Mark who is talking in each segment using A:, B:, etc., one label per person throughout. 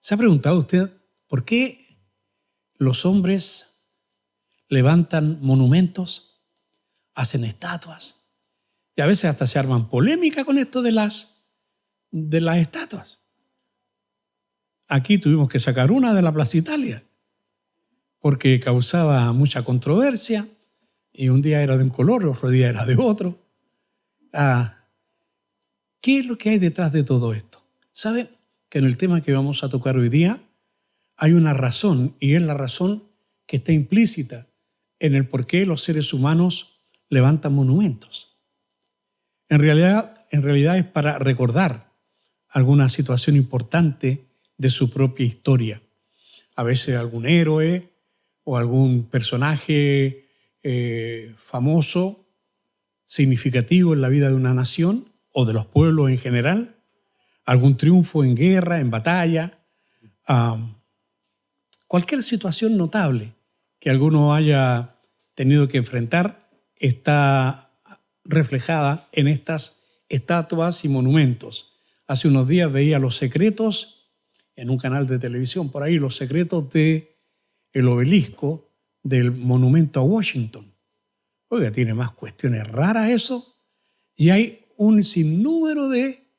A: ¿Se ha preguntado usted por qué los hombres levantan monumentos, hacen estatuas? Y a veces hasta se arman polémica con esto de las estatuas. Aquí tuvimos que sacar una de la Plaza Italia porque causaba mucha controversia y un día era de un color, otro día era de otro. ¿Qué es lo que hay detrás de todo esto? ¿Sabe que en el tema que vamos a tocar hoy día hay una razón, y es la razón que está implícita en el por qué los seres humanos levantan monumentos? En realidad es para recordar alguna situación importante de su propia historia. A veces algún héroe o algún personaje famoso, significativo en la vida de una nación o de los pueblos en general, algún triunfo en guerra, en batalla, cualquier situación notable que alguno haya tenido que enfrentar está reflejada en estas estatuas y monumentos. Hace unos días veía Los Secretos en un canal de televisión por ahí, los secretos del obelisco del monumento a Washington. Oiga, tiene más cuestiones raras eso, y hay un sinnúmero de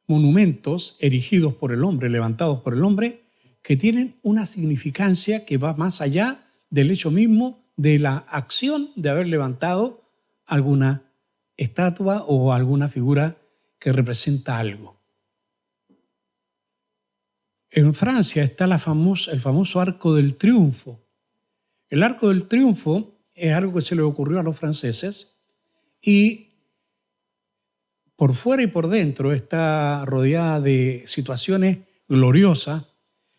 A: monumentos erigidos por el hombre, levantados por el hombre, que tienen una significancia que va más allá del hecho mismo de la acción de haber levantado alguna estatua o alguna figura que representa algo. En Francia está el famoso Arco del Triunfo. El Arco del Triunfo es algo que se le ocurrió a los franceses y por fuera y por dentro está rodeada de situaciones gloriosas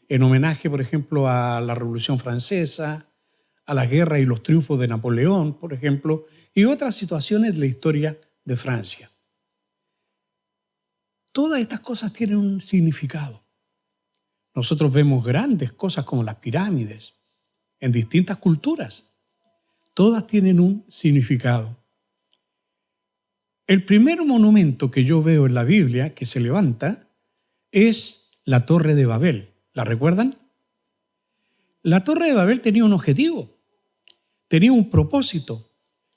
A: en homenaje, por ejemplo, a la Revolución Francesa, a la guerra y los triunfos de Napoleón, por ejemplo, y otras situaciones de la historia de Francia. Todas estas cosas tienen un significado. Nosotros vemos grandes cosas como las pirámides en distintas culturas. Todas tienen un significado. El primer monumento que yo veo en la Biblia que se levanta es la Torre de Babel. ¿La recuerdan? La Torre de Babel tenía un objetivo, tenía un propósito.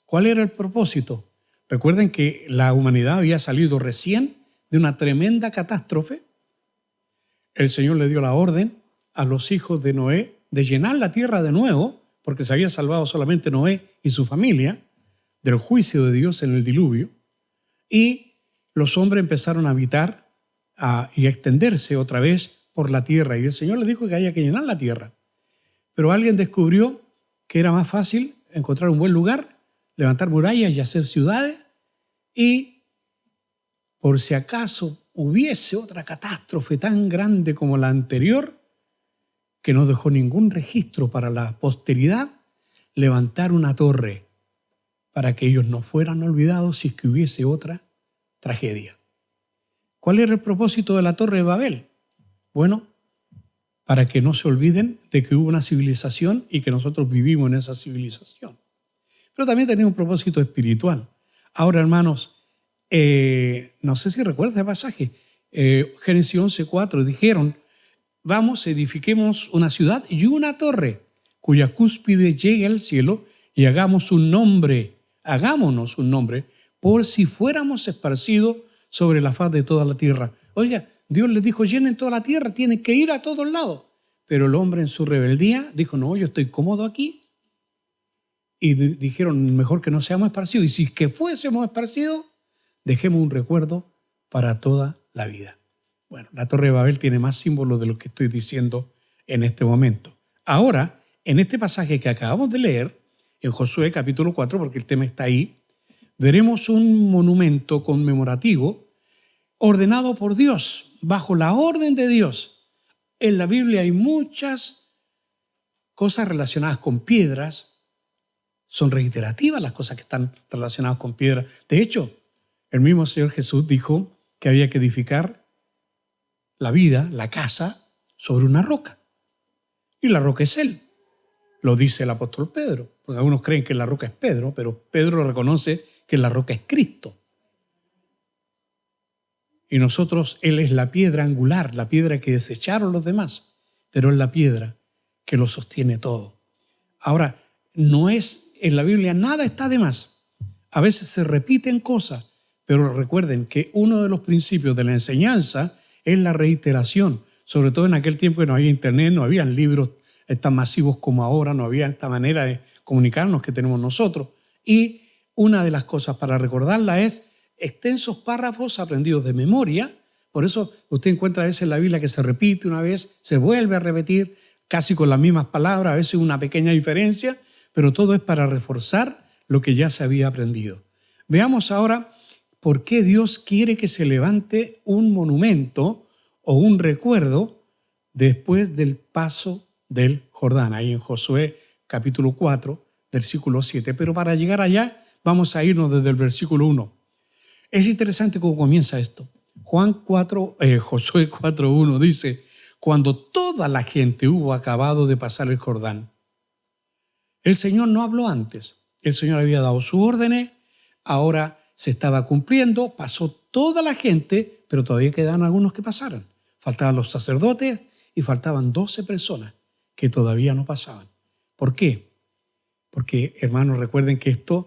A: ¿Cuál era el propósito? Recuerden que la humanidad había salido recién de una tremenda catástrofe. El Señor le dio la orden a los hijos de Noé de llenar la tierra de nuevo, porque se había salvado solamente Noé y su familia del juicio de Dios en el diluvio, y los hombres empezaron a habitar y a extenderse otra vez por la tierra, y el Señor les dijo que había que llenar la tierra. Pero alguien descubrió que era más fácil encontrar un buen lugar, levantar murallas y hacer ciudades, y por si acaso hubiese otra catástrofe tan grande como la anterior, que no dejó ningún registro para la posteridad, levantar una torre para que ellos no fueran olvidados si es que hubiese otra tragedia. ¿Cuál era el propósito de la Torre de Babel? Bueno, para que no se olviden de que hubo una civilización y que nosotros vivimos en esa civilización. Pero también tenía un propósito espiritual. Ahora, hermanos, no sé si recuerdas el pasaje, Génesis 11:4, dijeron, vamos, edifiquemos una ciudad y una torre cuya cúspide llegue al cielo y hagámonos un nombre, por si fuéramos esparcidos sobre la faz de toda la tierra. Oiga, Dios les dijo, llenen toda la tierra, tienen que ir a todos lados. Pero el hombre en su rebeldía dijo, no, yo estoy cómodo aquí. Y dijeron, mejor que no seamos esparcidos. Y si es que fuésemos esparcidos, dejemos un recuerdo para toda la vida. Bueno, la Torre de Babel tiene más símbolos de lo que estoy diciendo en este momento. Ahora, en este pasaje que acabamos de leer, en Josué capítulo 4, porque el tema está ahí, veremos un monumento conmemorativo ordenado por Dios, bajo la orden de Dios. En la Biblia hay muchas cosas relacionadas con piedras. Son reiterativas las cosas que están relacionadas con piedras. De hecho, el mismo Señor Jesús dijo que había que edificar la vida, la casa, sobre una roca. Y la roca es Él. Lo dice el apóstol Pedro. Porque algunos creen que la roca es Pedro, pero Pedro reconoce que la roca es Cristo. Y nosotros, Él es la piedra angular, la piedra que desecharon los demás, pero es la piedra que lo sostiene todo. Ahora, no es, en la Biblia nada está de más. A veces se repiten cosas, pero recuerden que uno de los principios de la enseñanza es la reiteración, sobre todo en aquel tiempo que no había internet, no habían libros tan masivos como ahora, no había esta manera de comunicarnos que tenemos nosotros. Y una de las cosas para recordarla es extensos párrafos aprendidos de memoria. Por eso usted encuentra a veces en la Biblia que se repite una vez, se vuelve a repetir, casi con las mismas palabras, a veces una pequeña diferencia, pero todo es para reforzar lo que ya se había aprendido. Veamos ahora por qué Dios quiere que se levante un monumento o un recuerdo después del paso del Jordán, ahí en Josué capítulo 4, versículo 7. Pero para llegar allá vamos a irnos desde el versículo 1. Es interesante cómo comienza esto. Josué 4:1 dice: cuando toda la gente hubo acabado de pasar el Jordán. El Señor no habló antes. El Señor había dado sus órdenes, ahora se estaba cumpliendo, pasó toda la gente, pero todavía quedaban algunos que pasaran. Faltaban los sacerdotes y faltaban 12 personas que todavía no pasaban. ¿Por qué? Porque, hermanos, recuerden que esta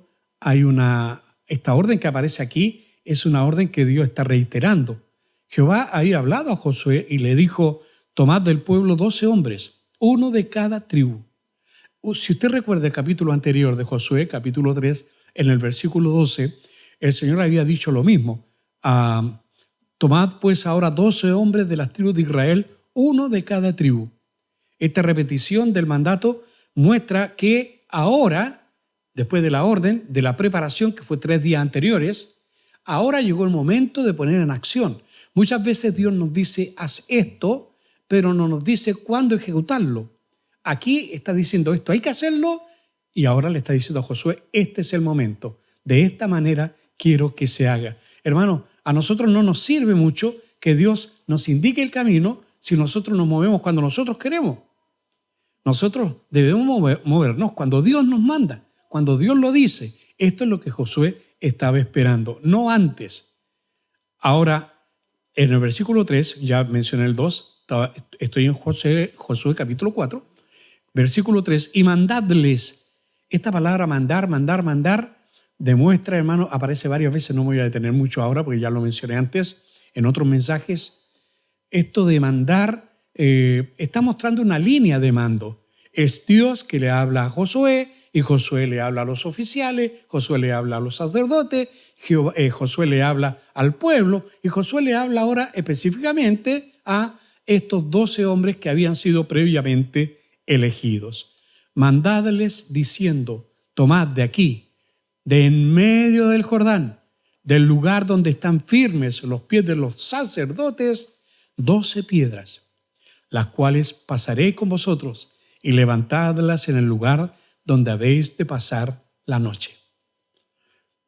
A: orden que aparece aquí es una orden que Dios está reiterando. Jehová había hablado a Josué y le dijo: tomad del pueblo 12 hombres, uno de cada tribu. Si usted recuerda el capítulo anterior de Josué, capítulo 3, en el versículo 12, el Señor había dicho lo mismo. Tomad pues ahora 12 hombres de las tribus de Israel, uno de cada tribu. Esta repetición del mandato muestra que ahora, después de la orden, de la preparación que fue 3 días anteriores, ahora llegó el momento de poner en acción. Muchas veces Dios nos dice: haz esto, pero no nos dice cuándo ejecutarlo. Aquí está diciendo esto, hay que hacerlo, y ahora le está diciendo a Josué: este es el momento. De esta manera quiero que se haga. Hermano, a nosotros no nos sirve mucho que Dios nos indique el camino si nosotros nos movemos cuando nosotros queremos. Nosotros debemos movernos cuando Dios nos manda, cuando Dios lo dice. Esto es lo que Josué estaba esperando, no antes. Ahora, en el versículo 3, ya mencioné el 2, estoy en Josué capítulo 4, versículo 3, y mandadles. Esta palabra mandar, demuestra, hermano, aparece varias veces, no me voy a detener mucho ahora porque ya lo mencioné antes en otros mensajes. Esto de mandar está mostrando una línea de mando. Es Dios que le habla a Josué, y Josué le habla a los oficiales, Josué le habla a los sacerdotes, Josué le habla al pueblo, y Josué le habla ahora específicamente a estos 12 hombres que habían sido previamente elegidos. Mandadles diciendo: tomad de aquí, de en medio del Jordán, del lugar donde están firmes los pies de los sacerdotes, 12 piedras, las cuales pasaré con vosotros, y levantadlas en el lugar donde habéis de pasar la noche.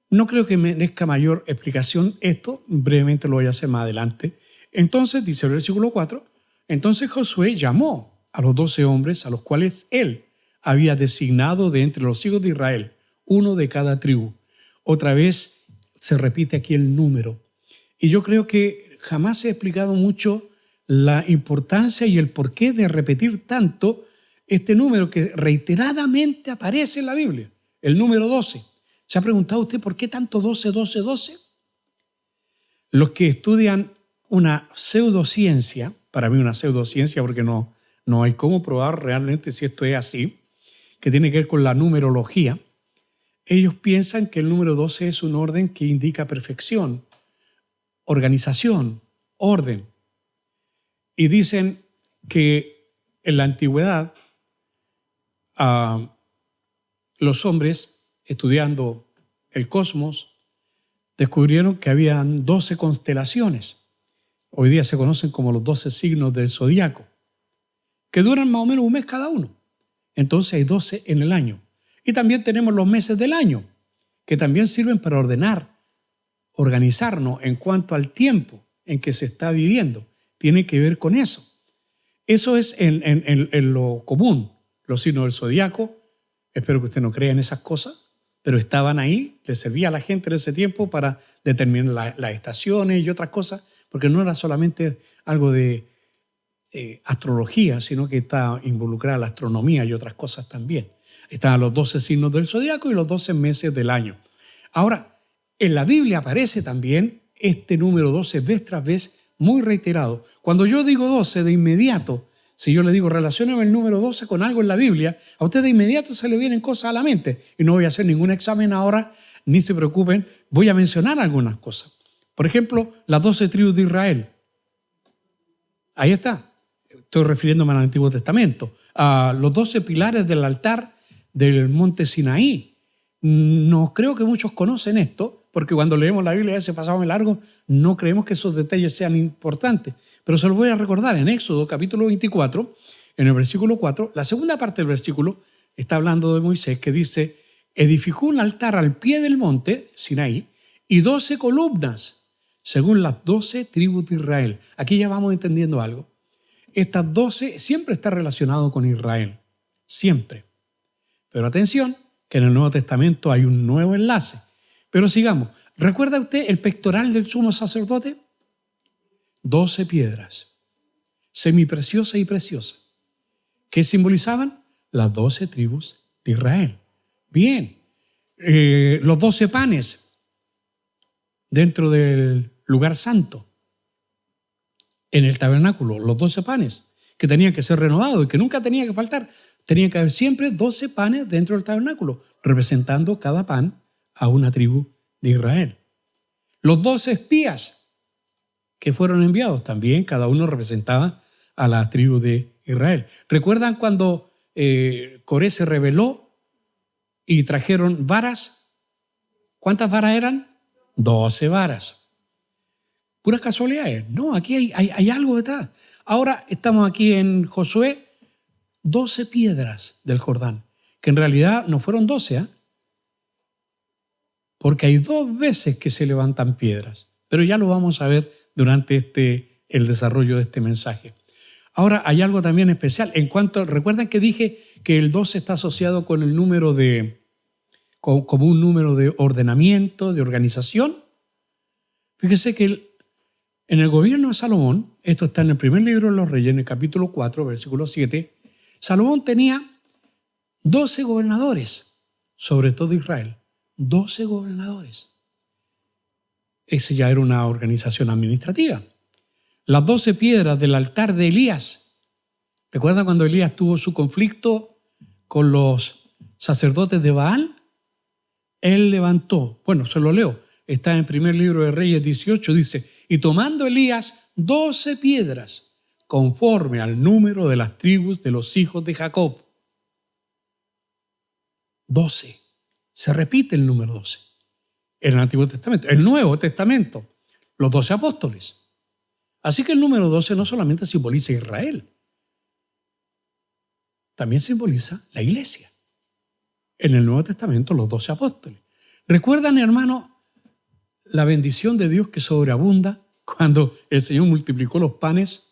A: No creo que merezca mayor explicación esto, brevemente lo voy a hacer más adelante. Entonces, dice el versículo 4, entonces Josué llamó a los 12 hombres a los cuales él había designado de entre los hijos de Israel, uno de cada tribu. Otra vez se repite aquí el número. Y yo creo que jamás he explicado mucho la importancia y el porqué de repetir tanto este número que reiteradamente aparece en la Biblia, el número 12. ¿Se ha preguntado usted por qué tanto 12, 12, 12? Los que estudian una pseudociencia, para mí una pseudociencia porque no hay cómo probar realmente si esto es así, que tiene que ver con la numerología, ellos piensan que el número 12 es un orden que indica perfección, organización, orden. Y dicen que en la antigüedad los hombres, estudiando el cosmos, descubrieron que habían 12 constelaciones. Hoy día se conocen como los 12 signos del zodiaco, que duran más o menos un mes cada uno. Entonces hay 12 en el año. Y también tenemos los meses del año, que también sirven para organizarnos en cuanto al tiempo en que se está viviendo. Tiene que ver con eso. Eso es en lo común. Los signos del zodiaco, espero que usted no crea en esas cosas, pero estaban ahí, le servía a la gente en ese tiempo para determinar las estaciones y otras cosas. porque no era solamente algo de astrología, sino que está involucrada la astronomía y otras cosas también. Estaban los 12 signos del zodiaco y los 12 meses del año. Ahora, en la Biblia aparece también este número 12 vez tras vez, muy reiterado. Cuando yo digo 12, de inmediato, si yo le digo relacióname el número 12 con algo en la Biblia, a usted de inmediato se le vienen cosas a la mente. Y no voy a hacer ningún examen ahora, ni se preocupen, voy a mencionar algunas cosas. Por ejemplo, las 12 tribus de Israel. Ahí está. Estoy refiriéndome al Antiguo Testamento. A los 12 pilares del altar del monte Sinaí. No creo que muchos conocen esto, porque cuando leemos la Biblia se pasaba en largo, no creemos que esos detalles sean importantes. Pero se los voy a recordar en Éxodo capítulo 24, en el versículo 4, la segunda parte del versículo está hablando de Moisés, que dice, edificó un altar al pie del monte Sinaí y 12 columnas, según las 12 tribus de Israel. Aquí ya vamos entendiendo algo. Estas 12 siempre está relacionado con Israel, siempre. Pero atención, que en el Nuevo Testamento hay un nuevo enlace. Pero sigamos. ¿Recuerda usted el pectoral del sumo sacerdote? 12 piedras, semipreciosas y preciosas. ¿Qué simbolizaban? Las 12 tribus de Israel. Bien, los 12 panes dentro del lugar santo. En el tabernáculo, los 12 panes que tenían que ser renovados y que nunca tenía que faltar. Tenía que haber siempre 12 panes dentro del tabernáculo, representando cada pan a una tribu de Israel. Los 12 espías que fueron enviados, también cada uno representaba a la tribu de Israel. ¿Recuerdan cuando Coré se rebeló y trajeron varas? ¿Cuántas varas eran? 12 varas. ¿Puras casualidades? No, aquí hay algo detrás. Ahora estamos aquí en Josué, 12 piedras del Jordán, que en realidad no fueron 12, porque hay 2 veces que se levantan piedras, pero ya lo vamos a ver durante el desarrollo de este mensaje. Ahora hay algo también especial, ¿recuerdan que dije que el 12 está asociado con el número como un número de ordenamiento, de organización? Fíjese que en el gobierno de Salomón, esto está en el primer libro de los Reyes, en el capítulo 4, versículo 7, Salomón tenía 12 gobernadores sobre todo Israel. 12 gobernadores. Esa ya era una organización administrativa. Las 12 piedras del altar de Elías. ¿Recuerda cuando Elías tuvo su conflicto con los sacerdotes de Baal? Él levantó, se lo leo, está en el primer libro de Reyes 18, dice, y tomando Elías 12 piedras, conforme al número de las tribus de los hijos de Jacob. 12. Se repite el número 12 en el Antiguo Testamento. El Nuevo Testamento, los 12 apóstoles. Así que el número 12 no solamente simboliza Israel, también simboliza la iglesia. En el Nuevo Testamento, los 12 apóstoles. ¿Recuerdan, hermano, la bendición de Dios que sobreabunda cuando el Señor multiplicó los panes?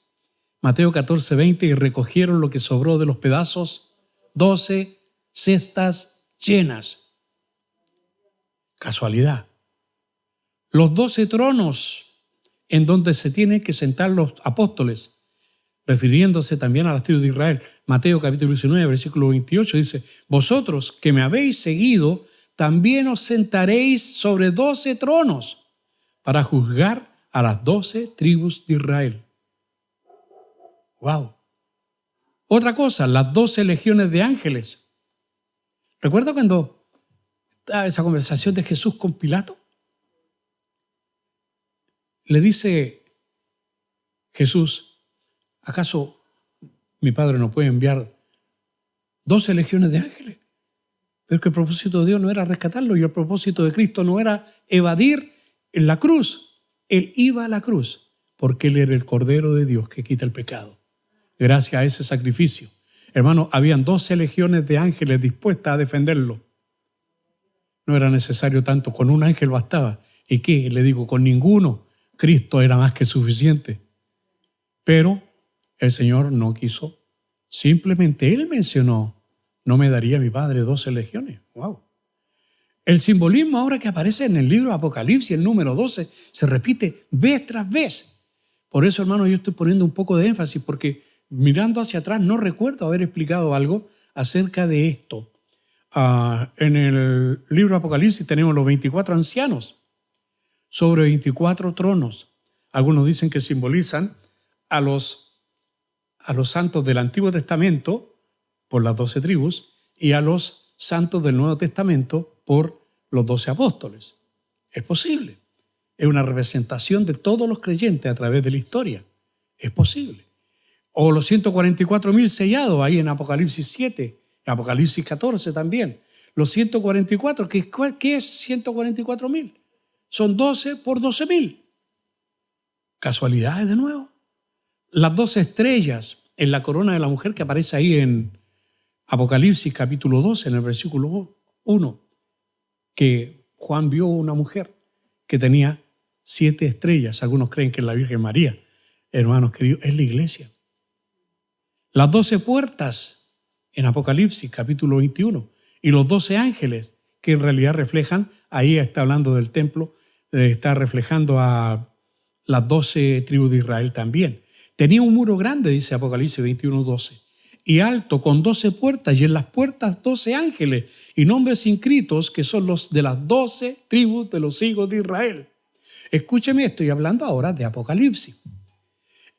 A: Mateo 14, 20, y recogieron lo que sobró de los pedazos, 12 cestas llenas. Casualidad. Los 12 tronos en donde se tienen que sentar los apóstoles, refiriéndose también a las tribus de Israel. Mateo capítulo 19, versículo 28 dice, vosotros que me habéis seguido, también os sentaréis sobre 12 tronos para juzgar a las 12 tribus de Israel. ¡Wow! Otra cosa, las 12 legiones de ángeles. ¿Recuerda cuando estaba esa conversación de Jesús con Pilato? Le dice Jesús, ¿acaso mi Padre no puede enviar 12 legiones de ángeles? Pero que el propósito de Dios no era rescatarlo y el propósito de Cristo no era evadir en la cruz. Él iba a la cruz porque Él era el Cordero de Dios que quita el pecado. Gracias a ese sacrificio, hermano, habían 12 legiones de ángeles dispuestas a defenderlo. No era necesario tanto, con un ángel bastaba. ¿Y qué? Le digo, con ninguno. Cristo era más que suficiente. Pero el Señor no quiso. Simplemente Él mencionó, no me daría mi Padre 12 legiones. ¡Wow! El simbolismo ahora que aparece en el libro de Apocalipsis, el número 12, se repite vez tras vez. Por eso, hermano, yo estoy poniendo un poco de énfasis, porque mirando hacia atrás no recuerdo haber explicado algo acerca de esto. En el libro Apocalipsis tenemos los 24 ancianos sobre 24 tronos. Algunos dicen que simbolizan a los santos del Antiguo Testamento por las 12 tribus y a los santos del Nuevo Testamento por los 12 apóstoles. Es posible. Es una representación de todos los creyentes a través de la historia. Es posible. O los 144.000 sellados ahí en Apocalipsis 7, Apocalipsis 14 también. Los 144, ¿qué es 144.000? Son 12 por 12.000. ¿Casualidades de nuevo? Las 12 estrellas en la corona de la mujer que aparece ahí en Apocalipsis capítulo 12, en el versículo 1, que Juan vio una mujer que tenía 7 estrellas. Algunos creen que es la Virgen María. Hermanos queridos, es la iglesia. Las 12 puertas en Apocalipsis capítulo 21 y los 12 ángeles que en realidad reflejan, ahí está hablando del templo, está reflejando a las 12 tribus de Israel también. Tenía un muro grande, dice Apocalipsis 21:12, y alto con 12 puertas, y en las puertas 12 ángeles y nombres inscritos que son los de las 12 tribus de los hijos de Israel. Escúcheme, estoy hablando ahora de Apocalipsis.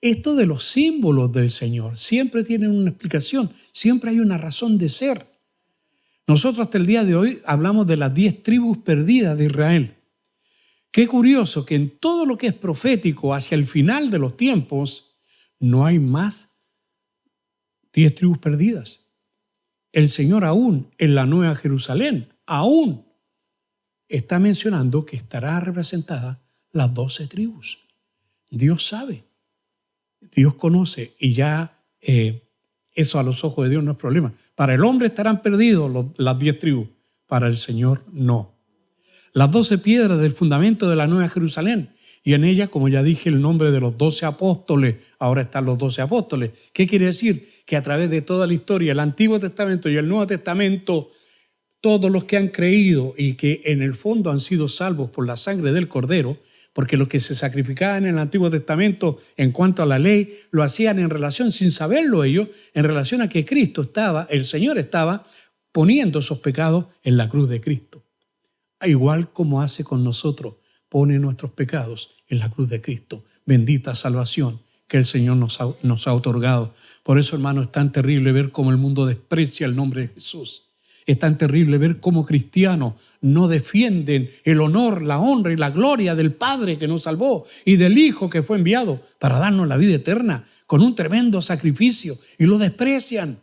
A: Esto de los símbolos del Señor siempre tienen una explicación, siempre hay una razón de ser. Nosotros hasta el día de hoy hablamos de las 10 tribus perdidas de Israel. Qué curioso que en todo lo que es profético hacia el final de los tiempos no hay más 10 tribus perdidas. El Señor aún en la Nueva Jerusalén, aún está mencionando que estará representada las 12 tribus. Dios sabe, Dios conoce y ya eso a los ojos de Dios no es problema. Para el hombre estarán perdidos las 10 tribus, para el Señor no. Las 12 piedras del fundamento de la Nueva Jerusalén, y en ella, como ya dije, el nombre de los 12 apóstoles. Ahora están los 12 apóstoles. ¿Qué quiere decir? Que a través de toda la historia, el Antiguo Testamento y el Nuevo Testamento, todos los que han creído y que en el fondo han sido salvos por la sangre del Cordero, porque lo que se sacrificaba en el Antiguo Testamento en cuanto a la ley, lo hacían en relación, sin saberlo ellos, en relación a que Cristo estaba, el Señor estaba poniendo esos pecados en la cruz de Cristo. Igual como hace con nosotros, pone nuestros pecados en la cruz de Cristo. Bendita salvación que el Señor nos ha otorgado. Por eso, hermano, es tan terrible ver cómo el mundo desprecia el nombre de Jesús. Es tan terrible ver cómo cristianos no defienden el honor, la honra y la gloria del Padre que nos salvó y del Hijo que fue enviado para darnos la vida eterna con un tremendo sacrificio, y lo desprecian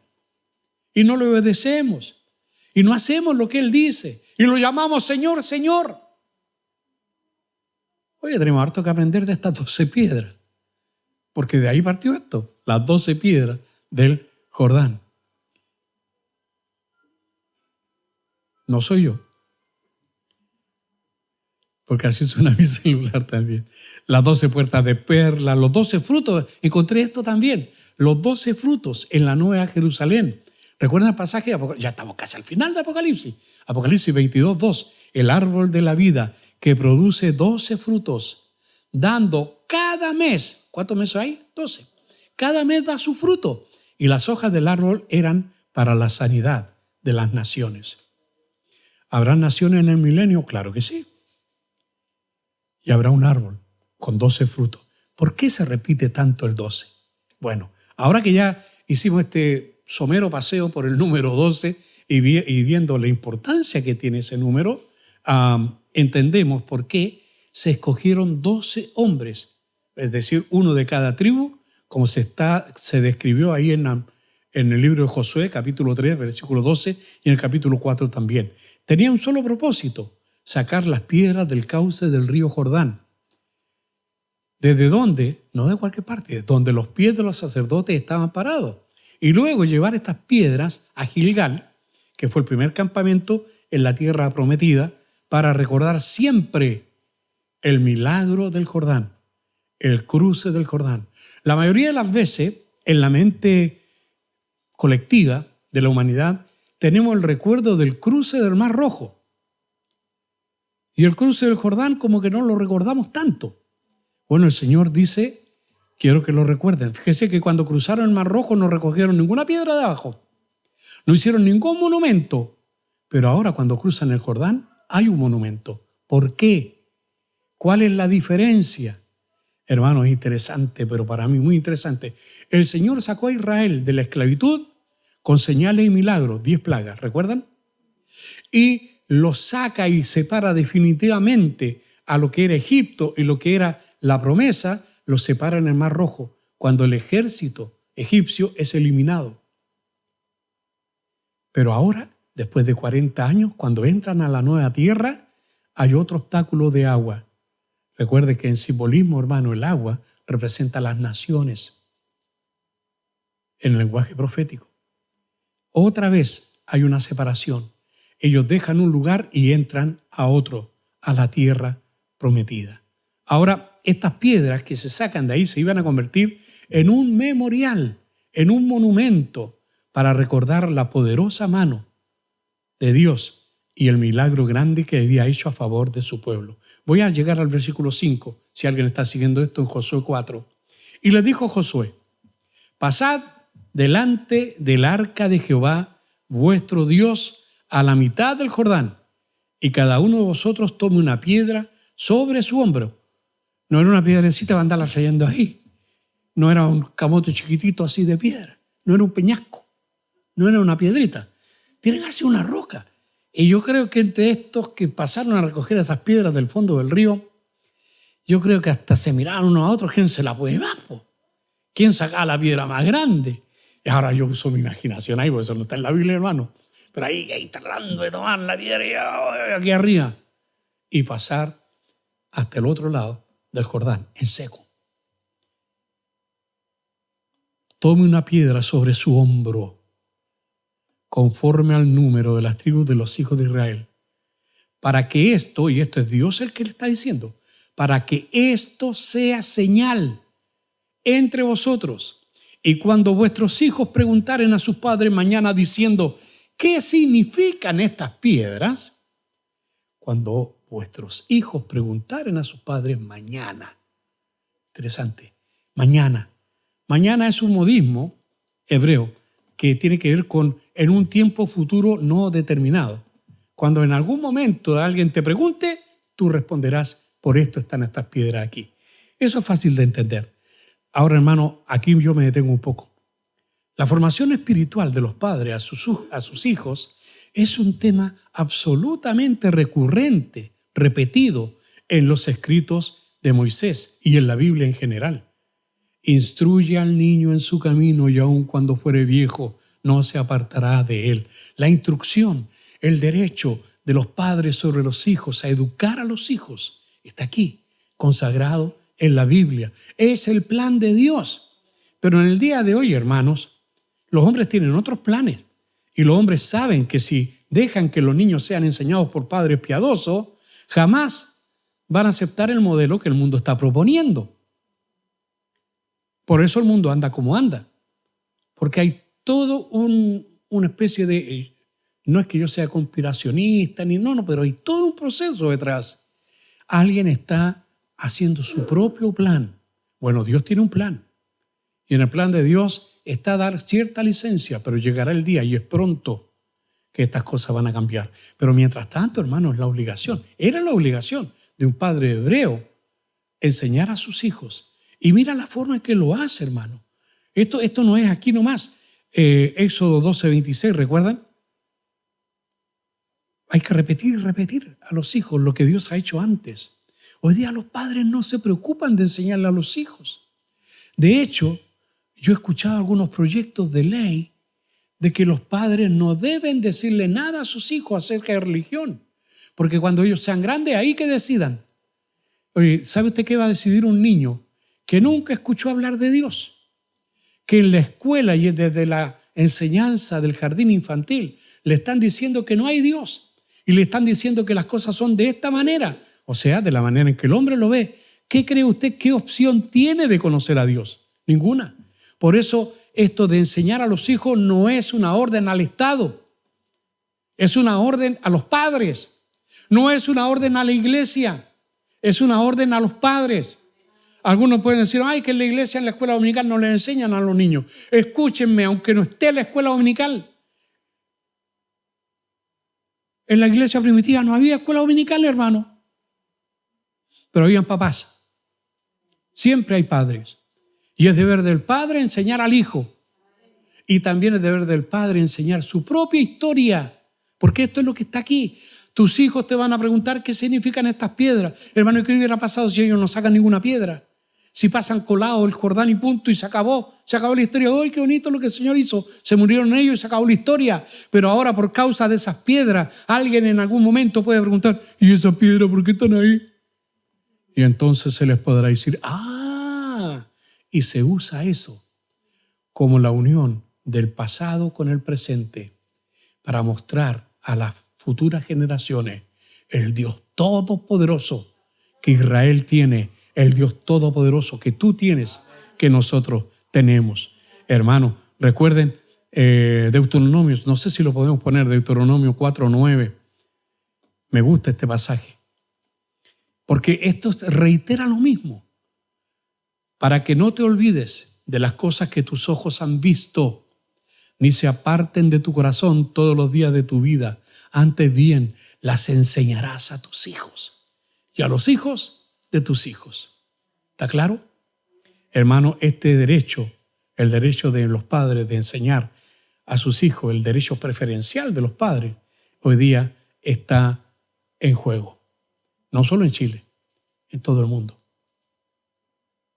A: y no le obedecemos y no hacemos lo que Él dice y lo llamamos Señor, Señor. Oye, tenemos harto que aprender de estas 12 piedras, porque de ahí partió esto, las 12 piedras del Jordán. No soy yo, porque así suena mi celular también. Las 12 puertas de perla, los 12 frutos. Encontré esto también, los 12 frutos en la Nueva Jerusalén. ¿Recuerdan el pasaje de Apocalipsis? Ya estamos casi al final de Apocalipsis. Apocalipsis 22:2, el árbol de la vida que produce 12 frutos, dando cada mes. ¿Cuántos meses hay? 12. Cada mes da su fruto. Y las hojas del árbol eran para la sanidad de las naciones. ¿Habrá naciones en el milenio? Claro que sí. Y habrá un árbol con 12 frutos. ¿Por qué se repite tanto el 12? Bueno, ahora que ya hicimos este somero paseo por el número 12 y viendo la importancia que tiene ese número, entendemos por qué se escogieron 12 hombres, es decir, uno de cada tribu, como se describió ahí en el libro de Josué, capítulo 3, versículo 12, y en el capítulo 4 también. Tenía un solo propósito: sacar las piedras del cauce del río Jordán. ¿Desde dónde? No de cualquier parte, donde los pies de los sacerdotes estaban parados. Y luego llevar estas piedras a Gilgal, que fue el primer campamento en la tierra prometida, para recordar siempre el milagro del Jordán, el cruce del Jordán. La mayoría de las veces, en la mente colectiva de la humanidad, tenemos el recuerdo del cruce del Mar Rojo. Y el cruce del Jordán como que no lo recordamos tanto. Bueno, el Señor dice Quiero que lo recuerden. Fíjese que cuando cruzaron el Mar Rojo no recogieron ninguna piedra de abajo. No hicieron ningún monumento. Pero ahora cuando cruzan el Jordán hay un monumento. ¿Por qué? ¿Cuál es la diferencia? Hermanos, es interesante, pero para mí muy interesante. El Señor sacó a Israel de la esclavitud con señales y milagros, 10 plagas, ¿recuerdan? Y lo saca y separa definitivamente a lo que era Egipto y lo que era la promesa, lo separa en el Mar Rojo, cuando el ejército egipcio es eliminado. Pero ahora, después de 40 años, cuando entran a la nueva tierra, hay otro obstáculo de agua. Recuerde que en simbolismo, hermano, el agua representa a las naciones en el lenguaje profético. Otra vez hay una separación. Ellos dejan un lugar y entran a otro, a la tierra prometida. Ahora, estas piedras que se sacan de ahí se iban a convertir en un memorial, en un monumento para recordar la poderosa mano de Dios y el milagro grande que había hecho a favor de su pueblo. Voy a llegar al versículo 5, si alguien está siguiendo esto en Josué 4. Y le dijo Josué: pasad delante del arca de Jehová, vuestro Dios, a la mitad del Jordán, y cada uno de vosotros tome una piedra sobre su hombro. No era una piedrecita para andarla trayendo ahí. No era un camote chiquitito así de piedra. No era un peñasco. No era una piedrita. Tiene que ser una roca. Y yo creo que entre estos que pasaron a recoger esas piedras del fondo del río, yo creo que hasta se miraron unos a otros, ¿quién se la puede más? ¿Quién saca la piedra más grande? Y ahora yo uso mi imaginación ahí, porque eso no está en la Biblia, hermano. Pero ahí tratando de tomar la piedra y aquí arriba. Y pasar hasta el otro lado del Jordán, en seco. Tome una piedra sobre su hombro, conforme al número de las tribus de los hijos de Israel, para que esto, y esto es Dios el que le está diciendo, para que esto sea señal entre vosotros. Y cuando vuestros hijos preguntaren a sus padres mañana diciendo: ¿qué significan estas piedras? Cuando vuestros hijos preguntaren a sus padres mañana. Interesante. Mañana. Mañana es un modismo hebreo que tiene que ver con en un tiempo futuro no determinado. Cuando en algún momento alguien te pregunte, tú responderás: por esto están estas piedras aquí. Eso es fácil de entender. Ahora, hermano, aquí yo me detengo un poco. La formación espiritual de los padres a sus hijos es un tema absolutamente recurrente, repetido en los escritos de Moisés y en la Biblia en general. Instruye al niño en su camino y aun cuando fuere viejo no se apartará de él. La instrucción, el derecho de los padres sobre los hijos a educar a los hijos está aquí, consagrado en la Biblia. Es el plan de Dios. Pero en el día de hoy, hermanos, los hombres tienen otros planes y los hombres saben que si dejan que los niños sean enseñados por padres piadosos, jamás van a aceptar el modelo que el mundo está proponiendo. Por eso el mundo anda como anda, porque hay todo una especie de, no es que yo sea conspiracionista, no, pero hay todo un proceso detrás. Alguien está haciendo su propio plan. Bueno, Dios tiene un plan, y en el plan de Dios está dar cierta licencia, pero llegará el día, y es pronto, que estas cosas van a cambiar. Pero mientras tanto, hermanos, era la obligación de un padre hebreo enseñar a sus hijos. Y mira la forma en que lo hace, hermano. Esto no es aquí nomás. Éxodo 12:26, ¿recuerdan? Hay que repetir y repetir a los hijos lo que Dios ha hecho antes. Hoy día los padres no se preocupan de enseñarle a los hijos. De hecho, yo he escuchado algunos proyectos de ley de que los padres no deben decirle nada a sus hijos acerca de religión, porque cuando ellos sean grandes, ahí que decidan. Oye, ¿sabe usted qué va a decidir un niño que nunca escuchó hablar de Dios? Que en la escuela y desde la enseñanza del jardín infantil le están diciendo que no hay Dios y le están diciendo que las cosas son de esta manera, o sea, de la manera en que el hombre lo ve. ¿Qué cree usted? ¿Qué opción tiene de conocer a Dios? Ninguna. Por eso esto de enseñar a los hijos no es una orden al Estado, es una orden a los padres, no es una orden a la iglesia, es una orden a los padres. Algunos pueden decir, ay, que en la iglesia, en la escuela dominical no les enseñan a los niños. Escúchenme, aunque no esté en la escuela dominical. En la iglesia primitiva no había escuela dominical, hermano. Pero habían papás. Siempre hay padres. Y es deber del padre enseñar al hijo. Y también es deber del padre enseñar su propia historia. Porque esto es lo que está aquí. Tus hijos te van a preguntar qué significan estas piedras. Hermano, ¿qué hubiera pasado si ellos no sacan ninguna piedra? Si pasan colado el Jordán y punto y se acabó la historia. ¡Ay, qué bonito lo que el Señor hizo! Se murieron ellos y se acabó la historia. Pero ahora, por causa de esas piedras, alguien en algún momento puede preguntar, ¿y esas piedras por qué están ahí? Y entonces se les podrá decir, y se usa eso como la unión del pasado con el presente para mostrar a las futuras generaciones el Dios todopoderoso que Israel tiene, el Dios todopoderoso que tú tienes, que nosotros tenemos. Hermanos, recuerden Deuteronomio, no sé si lo podemos poner, Deuteronomio 4:9. Me gusta este pasaje, porque esto reitera lo mismo. Para que no te olvides de las cosas que tus ojos han visto, ni se aparten de tu corazón todos los días de tu vida. Antes bien, las enseñarás a tus hijos y a los hijos de tus hijos. ¿Está claro? Hermano, este derecho, el derecho de los padres de enseñar a sus hijos, el derecho preferencial de los padres, hoy día está en juego. No solo en Chile, en todo el mundo.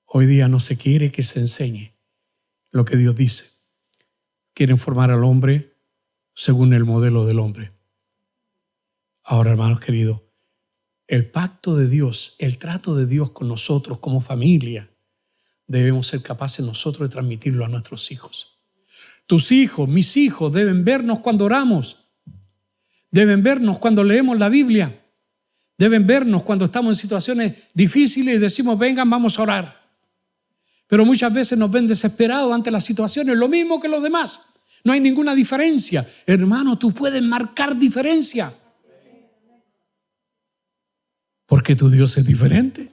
A: Hoy día no se quiere que se enseñe lo que Dios dice. Quieren formar al hombre según el modelo del hombre. Ahora, hermanos queridos, el pacto de Dios, el trato de Dios con nosotros como familia, debemos ser capaces nosotros de transmitirlo a nuestros hijos. Tus hijos, mis hijos, deben vernos cuando oramos. Deben vernos cuando leemos la Biblia. Deben vernos cuando estamos en situaciones difíciles y decimos, vengan, vamos a orar. Pero muchas veces nos ven desesperados ante las situaciones, lo mismo que los demás. No hay ninguna diferencia. Hermano, tú puedes marcar diferencia. Porque tu Dios es diferente.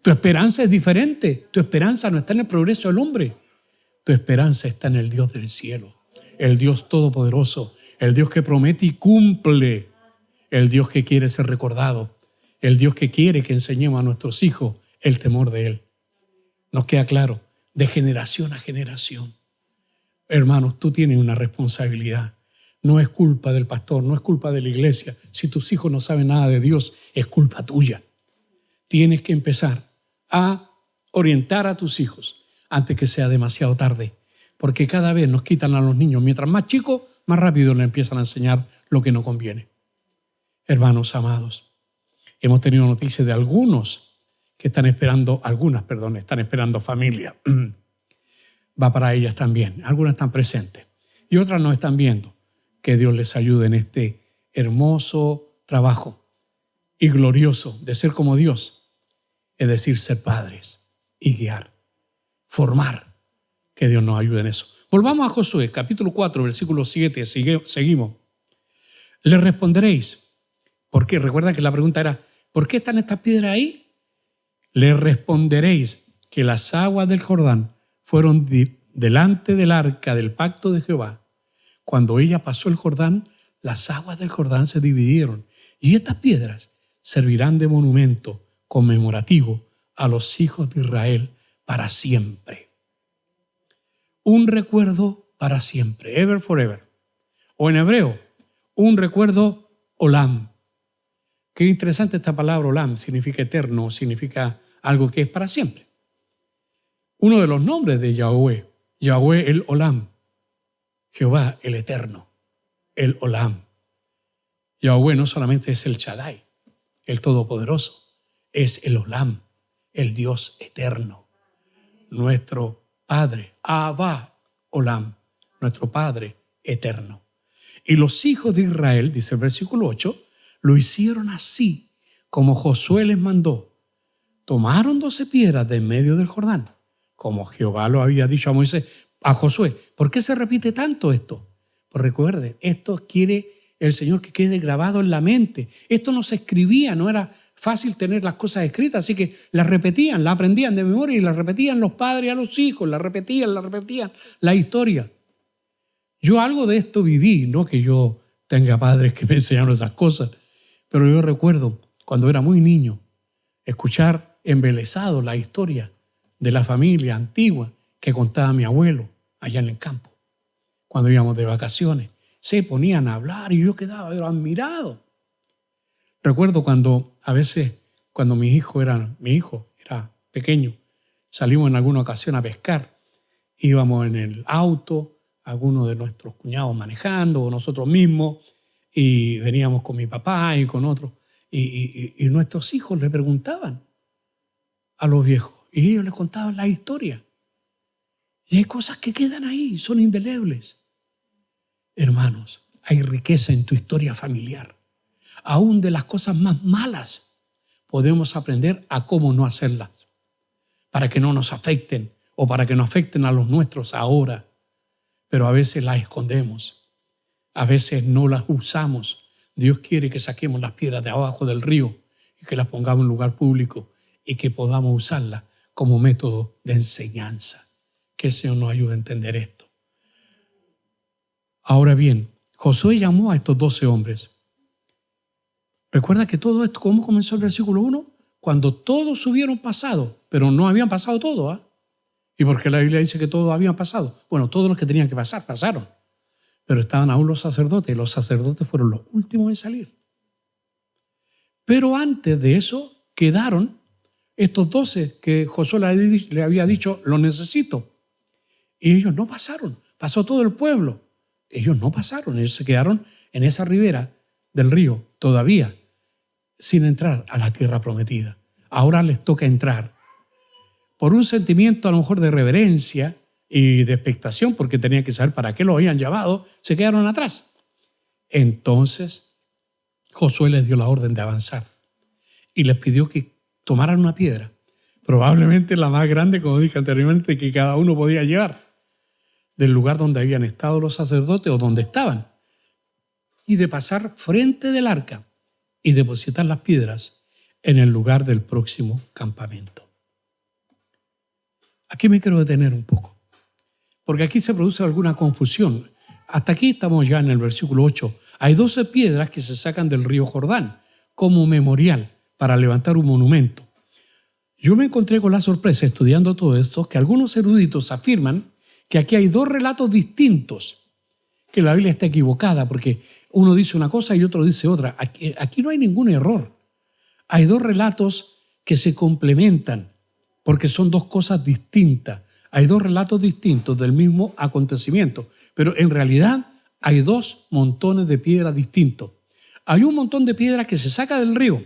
A: Tu esperanza es diferente. Tu esperanza no está en el progreso del hombre. Tu esperanza está en el Dios del cielo. El Dios todopoderoso. El Dios que promete y cumple. El Dios que quiere ser recordado. El Dios que quiere que enseñemos a nuestros hijos el temor de Él. Nos queda claro, de generación a generación. Hermanos, tú tienes una responsabilidad. No es culpa del pastor, no es culpa de la iglesia. Si tus hijos no saben nada de Dios, es culpa tuya. Tienes que empezar a orientar a tus hijos antes que sea demasiado tarde. Porque cada vez nos quitan a los niños. Mientras más chicos, más rápido les empiezan a enseñar lo que no conviene. Hermanos amados, hemos tenido noticias de algunos que están esperando, están esperando familia. Va para ellas también. Algunas están presentes y otras nos están viendo. Que Dios les ayude en este hermoso trabajo y glorioso de ser como Dios, es decir, ser padres y guiar, formar. Que Dios nos ayude en eso. Volvamos a Josué, capítulo 4, versículo 7. Seguimos. Le responderéis. ¿Por qué? Recuerda que la pregunta era, ¿por qué están estas piedras ahí? Le responderéis que las aguas del Jordán fueron delante del arca del pacto de Jehová. Cuando ella pasó el Jordán, las aguas del Jordán se dividieron y estas piedras servirán de monumento conmemorativo a los hijos de Israel para siempre. Un recuerdo para siempre, ever forever. O en hebreo, un recuerdo olam. Qué interesante esta palabra olam, significa eterno, significa algo que es para siempre. Uno de los nombres de Yahweh, Yahweh el olam, Jehová el eterno, el olam. Yahweh no solamente es el Shaddai, el todopoderoso, es el olam, el Dios eterno, nuestro Padre, Abba olam, nuestro Padre eterno. Y los hijos de Israel, dice el versículo 8, lo hicieron así como Josué les mandó. Tomaron 12 piedras de en medio del Jordán, como Jehová lo había dicho a Moisés, a Josué. ¿Por qué se repite tanto esto? Pues recuerden, esto quiere el Señor que quede grabado en la mente. Esto no se escribía, no era fácil tener las cosas escritas, así que las repetían, las aprendían de memoria y las repetían los padres a los hijos, las repetían la historia. Yo algo de esto viví, no que yo tenga padres que me enseñaron esas cosas, pero yo recuerdo cuando era muy niño escuchar embelesado la historia de la familia antigua que contaba mi abuelo allá en el campo. Cuando íbamos de vacaciones, se ponían a hablar y yo quedaba admirado. Recuerdo cuando a veces, cuando mi hijo era pequeño, salimos en alguna ocasión a pescar, íbamos en el auto, algunos de nuestros cuñados manejando o nosotros mismos, y veníamos con mi papá y con otros, y nuestros hijos le preguntaban a los viejos, y ellos les contaban la historia. Y hay cosas que quedan ahí, son indelebles. Hermanos, hay riqueza en tu historia familiar. Aún de las cosas más malas podemos aprender a cómo no hacerlas, para que no nos afecten o para que no afecten a los nuestros ahora. Pero a veces las escondemos, a veces no las usamos. Dios quiere que saquemos las piedras de abajo del río y que las pongamos en lugar público y que podamos usarlas como método de enseñanza. Que el Señor nos ayude a entender esto. Ahora bien, Josué llamó a estos 12 hombres. Recuerda que todo esto, ¿cómo comenzó el versículo 1? Cuando todos hubieron pasado, pero no habían pasado todos. ¿Y por qué la Biblia dice que todos habían pasado? Bueno, todos los que tenían que pasar, pasaron. Pero estaban aún los sacerdotes, y los sacerdotes fueron los últimos en salir. Pero antes de eso quedaron estos 12 que Josué le había dicho, los necesito. Y ellos no pasaron, pasó todo el pueblo. Ellos no pasaron, ellos se quedaron en esa ribera del río todavía, sin entrar a la tierra prometida. Ahora les toca entrar. Por un sentimiento a lo mejor de reverencia y de expectación, porque tenían que saber para qué lo habían llamado, se quedaron atrás. Entonces Josué les dio la orden de avanzar y les pidió que tomaran una piedra, probablemente la más grande, como dije anteriormente, que cada uno podía llevar, del lugar donde habían estado los sacerdotes o donde estaban, y de pasar frente del arca y depositar las piedras en el lugar del próximo campamento. Aquí me quiero detener un poco, porque aquí se produce alguna confusión. Hasta aquí estamos ya en el versículo 8. Hay 12 piedras que se sacan del río Jordán como memorial para levantar un monumento. Yo me encontré con la sorpresa estudiando todo esto que algunos eruditos afirman que aquí hay 2 relatos distintos, que la Biblia está equivocada porque uno dice una cosa y otro dice otra. Aquí no hay ningún error. Hay 2 relatos que se complementan porque son 2 cosas distintas. Hay 2 relatos distintos del mismo acontecimiento, pero en realidad hay 2 montones de piedras distintos. Hay un montón de piedras que se saca del río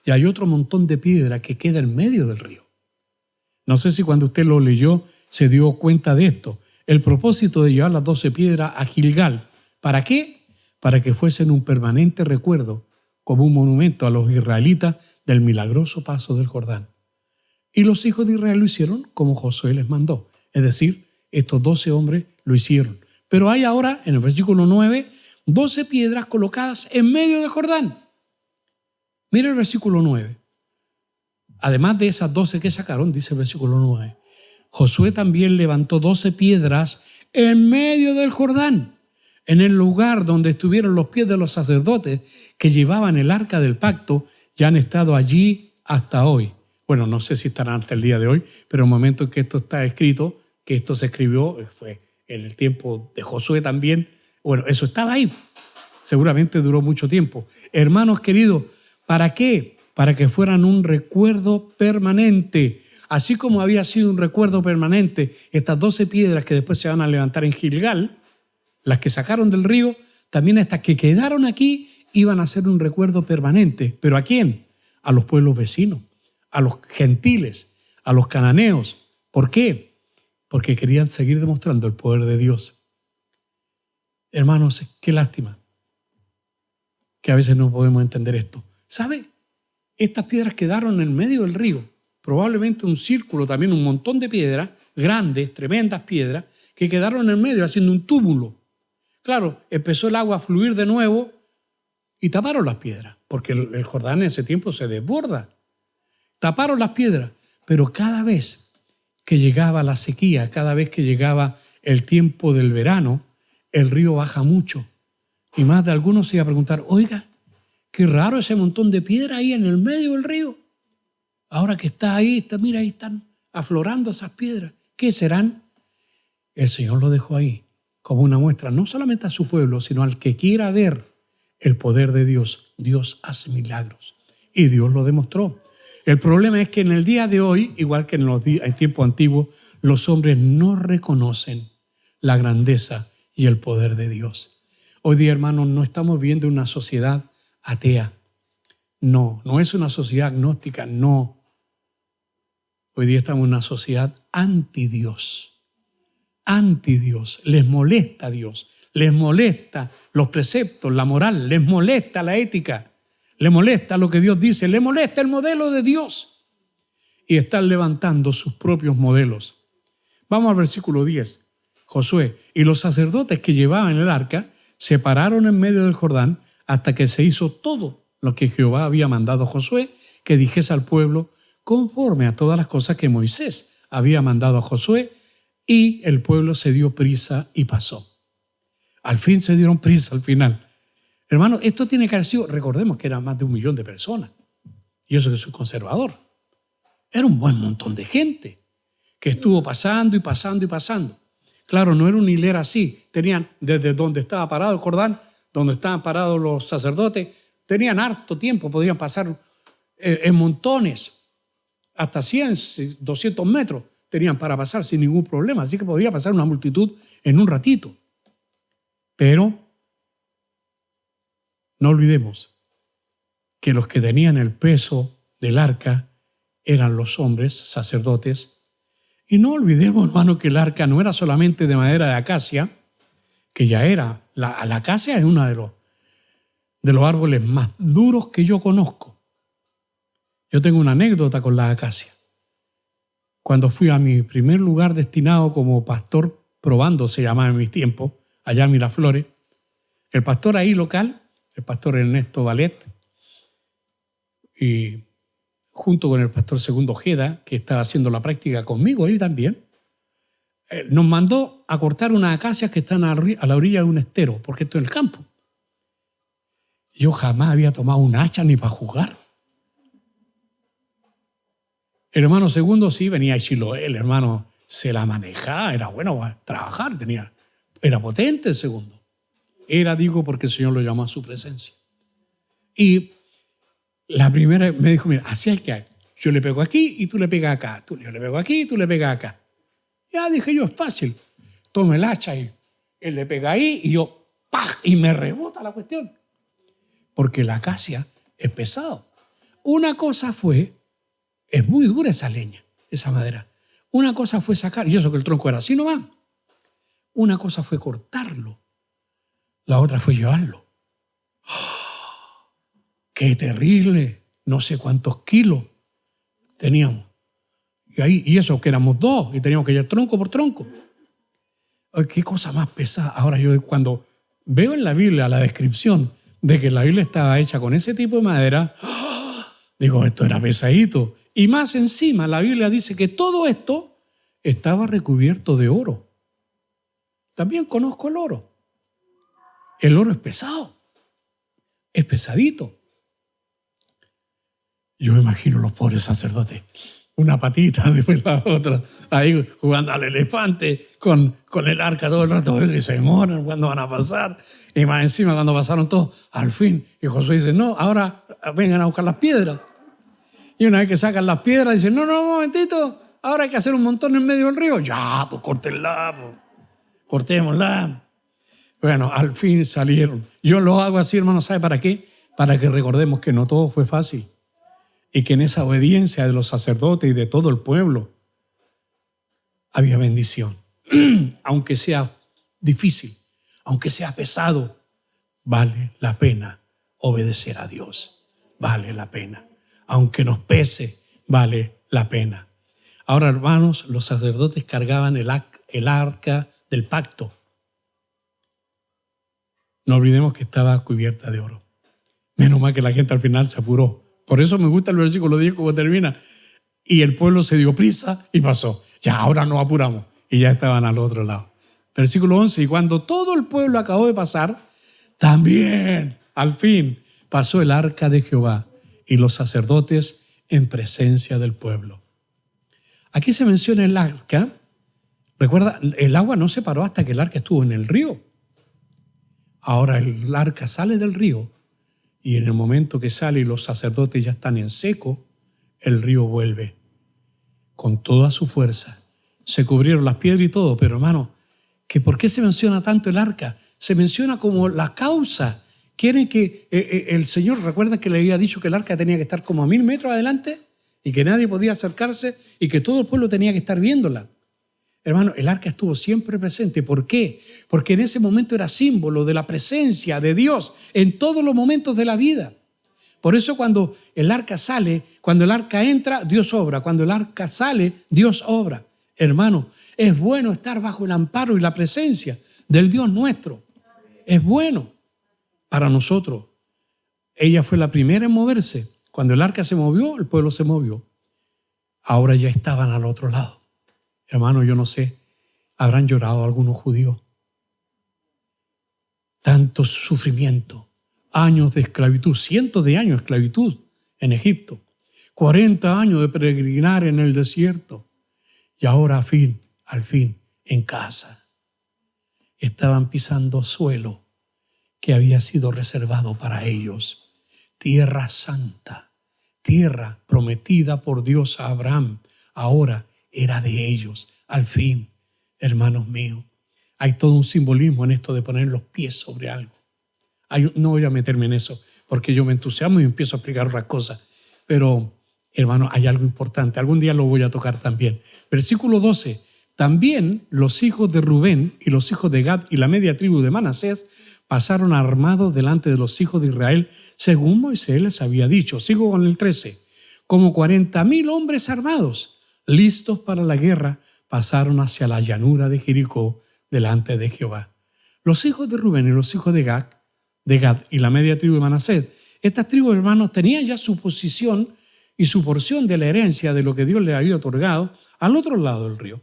A: y hay otro montón de piedra que queda en medio del río. No sé si cuando usted lo leyó se dio cuenta de esto. El propósito de llevar las 12 piedras a Gilgal. ¿Para qué? Para que fuesen un permanente recuerdo, como un monumento a los israelitas del milagroso paso del Jordán. Y los hijos de Israel lo hicieron como Josué les mandó. Es decir, estos 12 hombres lo hicieron. Pero hay ahora, en el versículo 9, 12 piedras colocadas en medio del Jordán. Mira el versículo 9. Además de esas 12 que sacaron, dice el versículo 9, Josué también levantó 12 piedras en medio del Jordán, en el lugar donde estuvieron los pies de los sacerdotes que llevaban el arca del pacto, ya han estado allí hasta hoy. Bueno, no sé si estarán hasta el día de hoy, pero el momento en que esto está escrito, que esto se escribió, fue en el tiempo de Josué también. Bueno, eso estaba ahí. Seguramente duró mucho tiempo. Hermanos queridos, ¿para qué? Para que fueran un recuerdo permanente. Así como había sido un recuerdo permanente estas 12 piedras que después se van a levantar en Gilgal, las que sacaron del río, también estas que quedaron aquí iban a ser un recuerdo permanente. ¿Pero a quién? A los pueblos vecinos, a los gentiles, a los cananeos. ¿Por qué? Porque querían seguir demostrando el poder de Dios. Hermanos, qué lástima que a veces no podemos entender esto. ¿Sabe? Estas piedras quedaron en medio del río. Probablemente un círculo, también un montón de piedras, grandes, tremendas piedras, que quedaron en el medio haciendo un túmulo. Claro, empezó el agua a fluir de nuevo y taparon las piedras, porque el Jordán en ese tiempo se desborda. Taparon las piedras, pero cada vez que llegaba la sequía, cada vez que llegaba el tiempo del verano, el río baja mucho. Y más de algunos se iba a preguntar, oiga, qué raro ese montón de piedra ahí en el medio del río. Ahora que está ahí, mira, ahí están aflorando esas piedras. ¿Qué serán? El Señor lo dejó ahí como una muestra, no solamente a su pueblo, sino al que quiera ver el poder de Dios. Dios hace milagros y Dios lo demostró. El problema es que en el día de hoy, igual que en tiempo antiguo, los hombres no reconocen la grandeza y el poder de Dios. Hoy día, hermanos, no estamos viendo una sociedad atea. No es una sociedad agnóstica, no. Hoy día estamos en una sociedad anti-Dios. Anti-Dios. Les molesta Dios. Les molesta los preceptos, la moral. Les molesta la ética. Les molesta lo que Dios dice. Les molesta el modelo de Dios. Y están levantando sus propios modelos. Vamos al versículo 10. Josué: y los sacerdotes que llevaban el arca se pararon en medio del Jordán hasta que se hizo todo lo que Jehová había mandado a Josué que dijese al pueblo, conforme a todas las cosas que Moisés había mandado a Josué, y el pueblo se dio prisa y pasó. Al fin se dieron prisa al final. Hermano, esto tiene que haber sido, recordemos que eran más de 1 millón de personas. Y eso que soy conservador. Era un buen montón de gente que estuvo pasando y pasando y pasando. Claro, no era una hilera así. Tenían desde donde estaba parado el Jordán, donde estaban parados los sacerdotes, tenían harto tiempo, podían pasar en montones, hasta 100, 200 metros tenían para pasar sin ningún problema. Así que podía pasar una multitud en un ratito. Pero no olvidemos que los que tenían el peso del arca eran los hombres, sacerdotes. Y no olvidemos, hermano, que el arca no era solamente de madera de acacia, que ya era. La acacia es uno de los árboles más duros que yo conozco. Yo tengo una anécdota con la acacia. Cuando fui a mi primer lugar destinado como pastor probando, se llamaba en mis tiempos, allá en Miraflores, el pastor ahí local, el pastor Ernesto Valet, y junto con el pastor Segundo Ojeda, que estaba haciendo la práctica conmigo ahí también, nos mandó a cortar unas acacias que están a la orilla de un estero, porque esto es el campo. Yo jamás había tomado un hacha ni para jugar. El hermano Segundo sí venía a Chiloé, el hermano se la manejaba, era bueno para trabajar, era potente el Segundo. Era, digo, porque el Señor lo llamó a su presencia. Y la primera me dijo, mira, así es que yo le pego aquí y tú le pegas acá. Yo le pego aquí y tú le pegas acá. Ya dije yo, es fácil. Tomo el hacha y él le pega ahí y yo, ¡pah! Y me rebota la cuestión. Porque la acacia es pesado. Una cosa es muy dura esa leña, esa madera. Una cosa fue sacar, y eso que el tronco era así nomás. Una cosa fue cortarlo. La otra fue llevarlo. ¡Oh! ¡Qué terrible! No sé cuántos kilos teníamos. Y eso que éramos 2 y teníamos que llevar tronco por tronco. Ay, qué cosa más pesada. Ahora yo cuando veo en la Biblia la descripción de que la Biblia estaba hecha con ese tipo de madera, ¡oh! Digo, esto era pesadito. Y más encima la Biblia dice que todo esto estaba recubierto de oro. También conozco el oro. El oro es pesado, es pesadito. Yo me imagino los pobres sacerdotes, una patita después la otra, ahí jugando al elefante con el arca todo el rato, que se demoran cuando van a pasar. Y más encima cuando pasaron todos, al fin, y Josué dice, no, ahora vengan a buscar las piedras. Y una vez que sacan las piedras, dicen, no, un momentito, ahora hay que hacer un montón en medio del río. Ya, pues córtenla, pues, cortémosla. Bueno, al fin salieron. Yo lo hago así, hermano, ¿sabe para qué? Para que recordemos que no todo fue fácil y que en esa obediencia de los sacerdotes y de todo el pueblo había bendición. Aunque sea difícil, aunque sea pesado, vale la pena obedecer a Dios. Vale la pena. Aunque nos pese, vale la pena. Ahora, hermanos, los sacerdotes cargaban el arca del pacto. No olvidemos que estaba cubierta de oro. Menos mal que la gente al final se apuró. Por eso me gusta el versículo 10 como termina. Y el pueblo se dio prisa y pasó. Ya, ahora nos apuramos. Y ya estaban al otro lado. Versículo 11. Y cuando todo el pueblo acabó de pasar, también, al fin, pasó el arca de Jehová y los sacerdotes en presencia del pueblo. Aquí se menciona el arca. Recuerda, el agua no se paró hasta que el arca estuvo en el río. Ahora el arca sale del río y en el momento que sale y los sacerdotes ya están en seco, el río vuelve con toda su fuerza. Se cubrieron las piedras y todo, pero hermano, ¿que ¿por qué se menciona tanto el arca? Se menciona como la causa. Quieren que el Señor, recuerda que le había dicho que el arca tenía que estar como a 1000 metros adelante y que nadie podía acercarse y que todo el pueblo tenía que estar viéndola. Hermano, el arca estuvo siempre presente. ¿Por qué? Porque en ese momento era símbolo de la presencia de Dios en todos los momentos de la vida. Por eso cuando el arca sale, cuando el arca entra, Dios obra. Cuando el arca sale, Dios obra. Hermano, es bueno estar bajo el amparo y la presencia del Dios nuestro. Es bueno para nosotros. Ella fue la primera en moverse. Cuando el arca se movió, el pueblo se movió. Ahora ya estaban al otro lado. Hermano, yo no sé, habrán llorado algunos judíos. Tanto sufrimiento, años de esclavitud, cientos de años de esclavitud en Egipto, 40 años de peregrinar en el desierto y ahora al fin, en casa. Estaban pisando suelo que había sido reservado para ellos. Tierra santa, tierra prometida por Dios a Abraham, ahora era de ellos. Al fin, hermanos míos, hay todo un simbolismo en esto de poner los pies sobre algo. No voy a meterme en eso porque yo me entusiasmo y empiezo a explicar otras cosas. Pero, hermano, hay algo importante. Algún día lo voy a tocar también. Versículo 12. También los hijos de Rubén y los hijos de Gad y la media tribu de Manasés pasaron armados delante de los hijos de Israel, según Moisés les había dicho. Sigo con el 13. Como 40,000 hombres armados, listos para la guerra, pasaron hacia la llanura de Jericó delante de Jehová. Los hijos de Rubén y los hijos de Gad y la media tribu de Manasés, estas tribus, hermanos, tenían ya su posición y su porción de la herencia de lo que Dios les había otorgado al otro lado del río.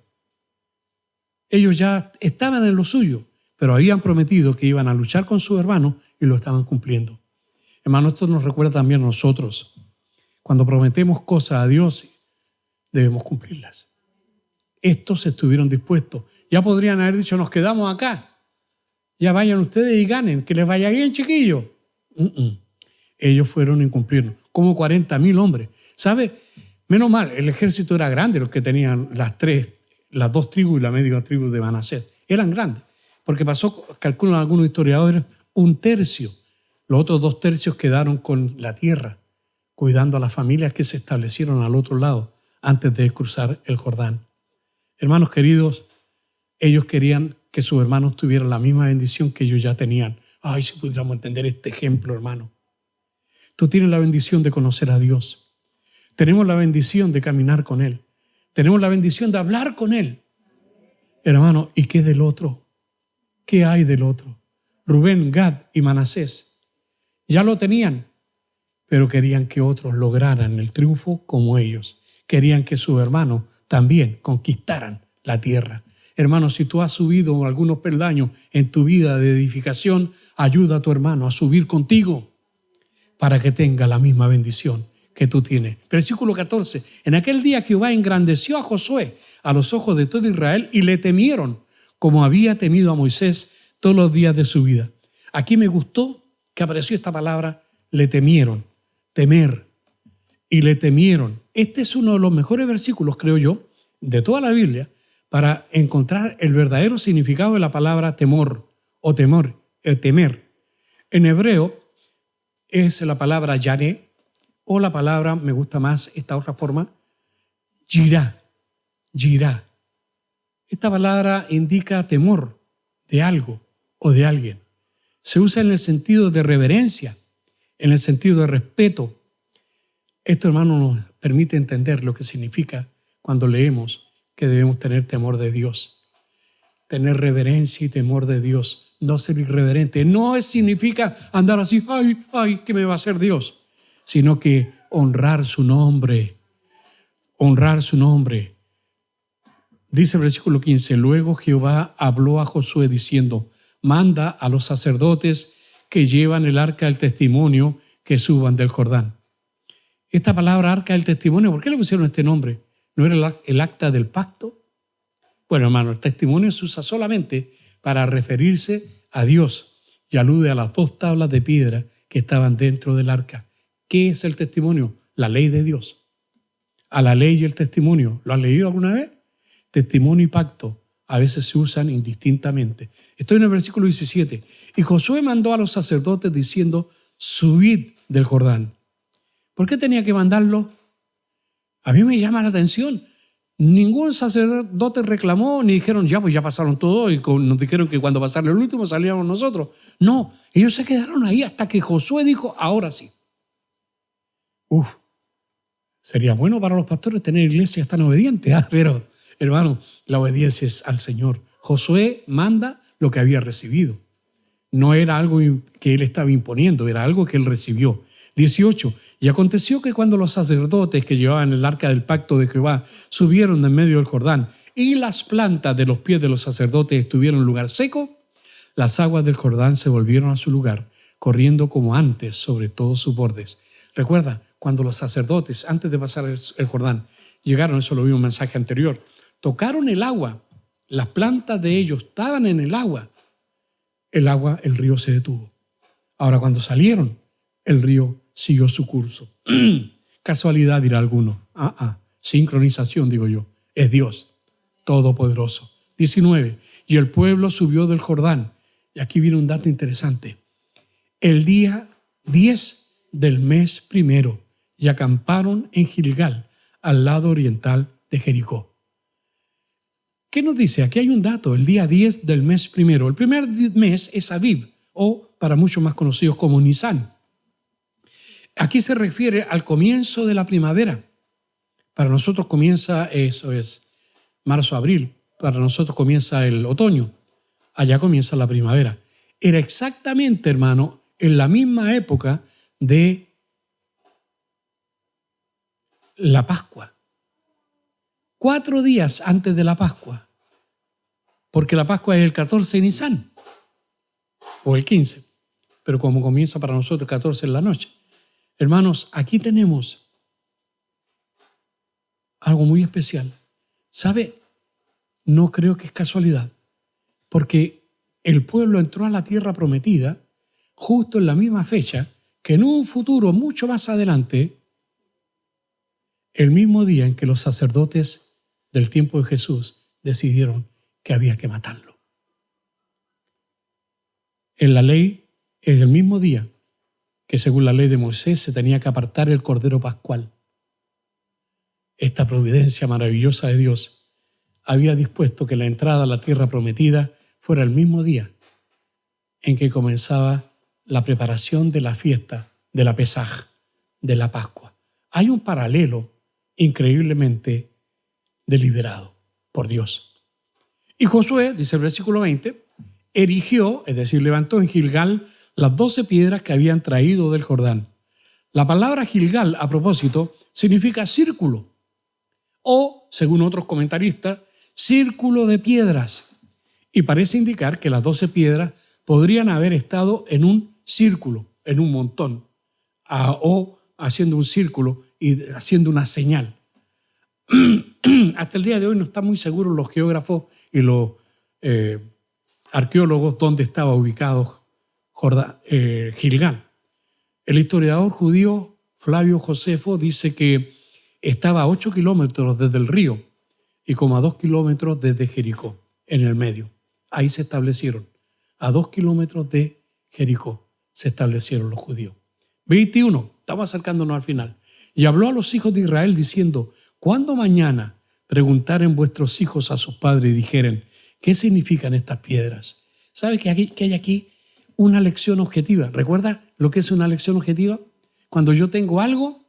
A: Ellos ya estaban en lo suyo, pero habían prometido que iban a luchar con sus hermanos y lo estaban cumpliendo. Hermanos, esto nos recuerda también a nosotros. Cuando prometemos cosas a Dios, debemos cumplirlas. Estos estuvieron dispuestos. Ya podrían haber dicho, nos quedamos acá. Ya vayan ustedes y ganen, que les vaya bien, chiquillos. Ellos fueron y cumplieron. Como 40,000 hombres. ¿Sabe? Menos mal, el ejército era grande, los que tenían las dos tribus y la media tribu de Manasés. Eran grandes. Porque pasó, calculan algunos historiadores, 1/3. Los otros 2/3 quedaron con la tierra, cuidando a las familias que se establecieron al otro lado antes de cruzar el Jordán. Hermanos queridos, ellos querían que sus hermanos tuvieran la misma bendición que ellos ya tenían. Ay, si pudiéramos entender este ejemplo, hermano. Tú tienes la bendición de conocer a Dios. Tenemos la bendición de caminar con Él. Tenemos la bendición de hablar con Él. Hermano, ¿y qué del otro? ¿Qué hay del otro? Rubén, Gad y Manasés ya lo tenían, pero querían que otros lograran el triunfo como ellos. Querían que sus hermanos también conquistaran la tierra. Hermano, si tú has subido algunos peldaños en tu vida de edificación, ayuda a tu hermano a subir contigo para que tenga la misma bendición que tú tienes. Versículo 14. En aquel día Jehová engrandeció a Josué a los ojos de todo Israel y le temieron como había temido a Moisés todos los días de su vida. Aquí me gustó que apareció esta palabra, le temieron, temer. Y le temieron. Este es uno de los mejores versículos, creo yo, de toda la Biblia, para encontrar el verdadero significado de la palabra temor o temor, el temer. En hebreo es la palabra yaré o la palabra, me gusta más esta otra forma, yirá. Esta palabra indica temor de algo o de alguien. Se usa en el sentido de reverencia, en el sentido de respeto. Esto, hermano, nos permite entender lo que significa cuando leemos que debemos tener temor de Dios. Tener reverencia y temor de Dios. no ser irreverente. No significa andar así, ay, ¿qué me va a hacer Dios? Sino que honrar su nombre. Honrar su nombre. Dice el versículo 15, luego Jehová habló a Josué diciendo, manda a los sacerdotes que llevan el arca del testimonio que suban del Jordán. Esta palabra arca del testimonio, ¿por qué le pusieron este nombre? ¿No era el acta del pacto? Bueno, hermano, el testimonio se usa solamente para referirse a Dios y alude a las 2 tablas de piedra que estaban dentro del arca. ¿Qué es el testimonio? La ley de Dios. A la ley y el testimonio, ¿lo han leído alguna vez? Testimonio y pacto a veces se usan indistintamente. Estoy en el versículo 17. Y Josué mandó a los sacerdotes diciendo, subid del Jordán. ¿Por qué tenía que mandarlo? A mí me llama la atención. Ningún sacerdote reclamó ni dijeron, pues ya pasaron todo y nos dijeron que cuando pasara el último salíamos nosotros. No, ellos se quedaron ahí hasta que Josué dijo, ahora sí. Sería bueno para los pastores tener iglesias tan obedientes, pero hermano, la obediencia es al Señor. Josué manda lo que había recibido. No era algo que él estaba imponiendo, era algo que él recibió. 18. Y aconteció que cuando los sacerdotes que llevaban el arca del pacto de Jehová subieron de en medio del Jordán y las plantas de los pies de los sacerdotes estuvieron en lugar seco, las aguas del Jordán se volvieron a su lugar, corriendo como antes sobre todos sus bordes. Recuerda, cuando los sacerdotes, antes de pasar el Jordán, llegaron, eso lo vimos en un mensaje anterior, tocaron el agua, las plantas de ellos estaban en el agua, el río se detuvo. Ahora, cuando salieron, el río siguió su curso. Casualidad, dirá alguno. Sincronización, digo yo. Es Dios, todopoderoso. 19. Y el pueblo subió del Jordán. Y aquí viene un dato interesante. El día 10 del mes primero, y acamparon en Gilgal, al lado oriental de Jericó. ¿Qué nos dice? Aquí hay un dato, el día 10 del mes primero. El primer mes es Aviv, o para muchos más conocidos como Nisan. Aquí se refiere al comienzo de la primavera. Para nosotros comienza, eso es marzo, abril. Para nosotros comienza el otoño. Allá comienza la primavera. Era exactamente, hermano, en la misma época de la Pascua. 4 días antes de la Pascua. Porque la Pascua es el 14 de Nisan. O el 15. Pero como comienza para nosotros el 14 en la noche. Hermanos, aquí tenemos algo muy especial. ¿Sabe? No creo que es casualidad, porque el pueblo entró a la tierra prometida justo en la misma fecha que en un futuro mucho más adelante, el mismo día en que los sacerdotes del tiempo de Jesús decidieron que había que matarlo. En la ley, es el mismo día que según la ley de Moisés se tenía que apartar el Cordero Pascual. Esta providencia maravillosa de Dios había dispuesto que la entrada a la tierra prometida fuera el mismo día en que comenzaba la preparación de la fiesta de la Pesaj, de la Pascua. Hay un paralelo increíblemente deliberado por Dios. Y Josué, dice el versículo 20, erigió, es decir, levantó en Gilgal las 12 piedras que habían traído del Jordán. La palabra Gilgal, a propósito, significa círculo o, según otros comentaristas, círculo de piedras. Y parece indicar que las 12 piedras podrían haber estado en un círculo, en un montón, o haciendo un círculo y haciendo una señal. Hasta el día de hoy no están muy seguros los geógrafos y los arqueólogos dónde estaba ubicado Gilgal. El historiador judío Flavio Josefo dice que estaba a 8 kilómetros desde el río y como a 2 kilómetros desde Jericó, en el medio. Ahí se establecieron. A 2 kilómetros de Jericó se establecieron los judíos. 21, estamos acercándonos al final. Y habló a los hijos de Israel diciendo, ¿cuándo mañana preguntaren vuestros hijos a sus padres y dijeren, ¿qué significan estas piedras? ¿Sabe que hay aquí una lección objetiva? ¿Recuerda lo que es una lección objetiva? Cuando yo tengo algo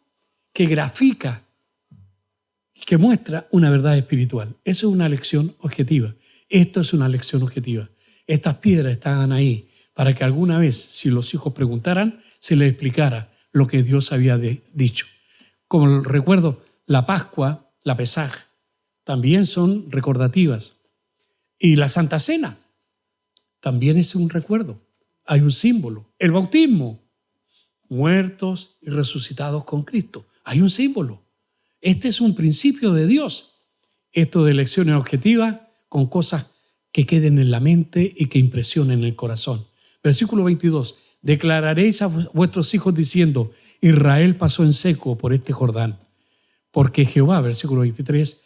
A: que grafica, que muestra una verdad espiritual. Eso es una lección objetiva. Esto es una lección objetiva. Estas piedras estaban ahí para que alguna vez, si los hijos preguntaran, se les explicara lo que Dios había dicho. Como recuerdo, la Pascua, la Pesaj, también son recordativas. Y la Santa Cena también es un recuerdo. Hay un símbolo. El bautismo, muertos y resucitados con Cristo. Hay un símbolo. Este es un principio de Dios. Esto de lecciones objetivas con cosas que queden en la mente y que impresionen el corazón. Versículo 22. Declararéis a vuestros hijos diciendo, Israel pasó en seco por este Jordán. Porque Jehová, versículo 23,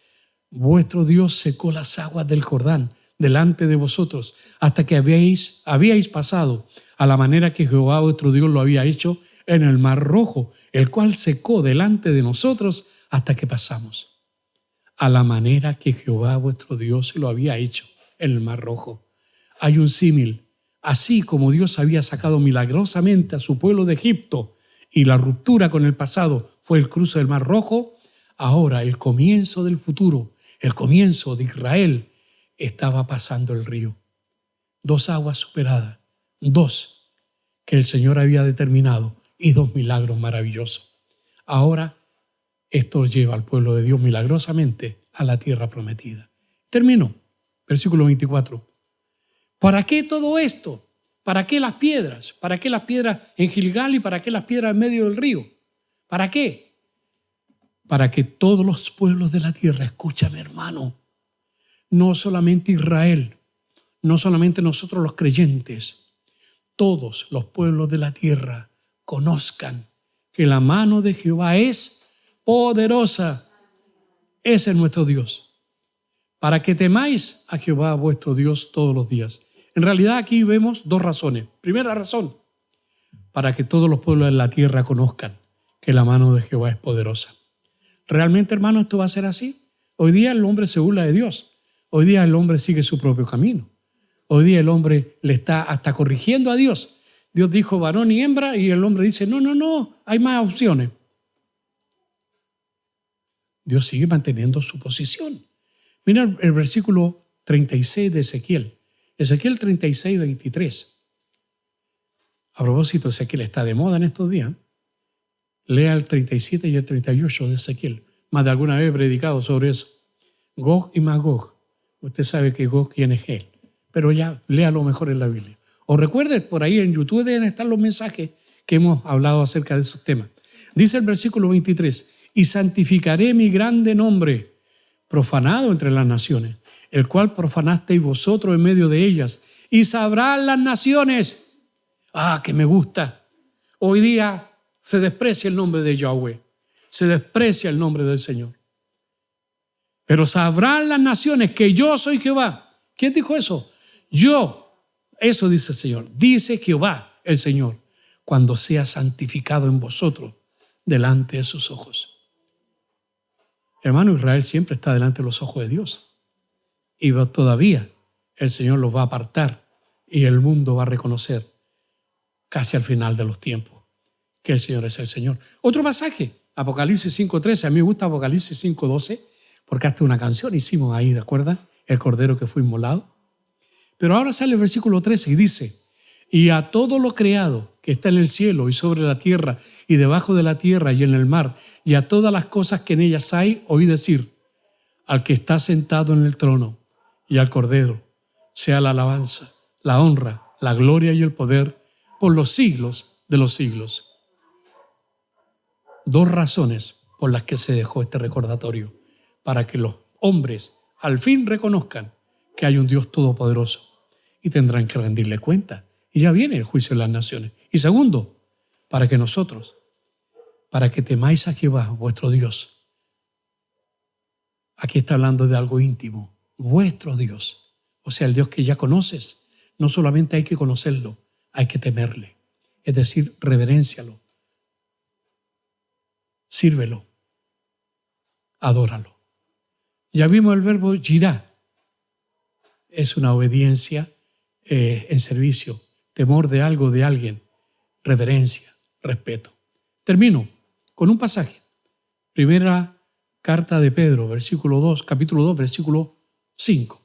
A: vuestro Dios secó las aguas del Jordán delante de vosotros, hasta que habíais pasado a la manera que Jehová vuestro Dios lo había hecho en el Mar Rojo, el cual secó delante de nosotros hasta que pasamos. A la manera que Jehová vuestro Dios lo había hecho en el Mar Rojo. Hay un símil. Así como Dios había sacado milagrosamente a su pueblo de Egipto y la ruptura con el pasado fue el cruce del Mar Rojo, ahora el comienzo del futuro, el comienzo de Israel, estaba pasando el río. 2 aguas superadas, 2 que el Señor había determinado y 2 milagros maravillosos. Ahora esto lleva al pueblo de Dios milagrosamente a la tierra prometida. Termino. Versículo 24. ¿Para qué todo esto? ¿Para qué las piedras? ¿Para qué las piedras en Gilgal y para qué las piedras en medio del río? ¿Para qué? Para que todos los pueblos de la tierra, escúchame hermano, no solamente Israel, no solamente nosotros los creyentes, todos los pueblos de la tierra conozcan que la mano de Jehová es poderosa. Ese es nuestro Dios. Para que temáis a Jehová vuestro Dios todos los días. En realidad aquí vemos 2 razones. Primera razón, para que todos los pueblos de la tierra conozcan que la mano de Jehová es poderosa. ¿Realmente, hermano, esto va a ser así? Hoy día el hombre se burla de Dios. Hoy día el hombre sigue su propio camino. Hoy día el hombre le está hasta corrigiendo a Dios. Dios dijo varón y hembra y el hombre dice, no, hay más opciones. Dios sigue manteniendo su posición. Mira el versículo 36 de Ezequiel. Ezequiel 36, 23. A propósito, Ezequiel está de moda en estos días. Lea el 37 y el 38 de Ezequiel. Más de alguna vez he predicado sobre eso. Gog y Magog. Usted sabe que Gog quién es él. Pero ya léalo mejor en la Biblia. O recuerde, por ahí en YouTube deben estar los mensajes que hemos hablado acerca de esos temas. Dice el versículo 23. Y santificaré mi grande nombre, profanado entre las naciones, el cual profanasteis vosotros en medio de ellas, y sabrán las naciones. Que me gusta. Hoy día se desprecia el nombre de Yahweh, se desprecia el nombre del Señor. Pero sabrán las naciones que yo soy Jehová. ¿Quién dijo eso? Yo. Eso dice el Señor. Dice Jehová, el Señor, cuando sea santificado en vosotros delante de sus ojos. Hermano, Israel siempre está delante de los ojos de Dios. Y todavía el Señor los va a apartar y el mundo va a reconocer casi al final de los tiempos que el Señor es el Señor. Otro pasaje, Apocalipsis 5:13. A mí me gusta Apocalipsis 5:12 porque hasta una canción hicimos ahí, ¿de acuerdo? El cordero que fue inmolado. Pero ahora sale el versículo 13 y dice, y a todo lo creado que está en el cielo y sobre la tierra y debajo de la tierra y en el mar y a todas las cosas que en ellas hay, oí decir, al que está sentado en el trono y al cordero, sea la alabanza, la honra, la gloria y el poder por los siglos de los siglos. 2 razones por las que se dejó este recordatorio, para que los hombres al fin reconozcan que hay un Dios todopoderoso y tendrán que rendirle cuenta. Y ya viene el juicio de las naciones. Y segundo, para que nosotros, para que temáis a Jehová, vuestro Dios. Aquí está hablando de algo íntimo, vuestro Dios. O sea, el Dios que ya conoces. No solamente hay que conocerlo, hay que temerle. Es decir, reveréncialo, sírvelo, adóralo. Ya vimos el verbo yirá. Es una obediencia en servicio, temor de algo, de alguien, reverencia, respeto. Termino con un pasaje. Primera carta de Pedro, capítulo 2, versículo 5.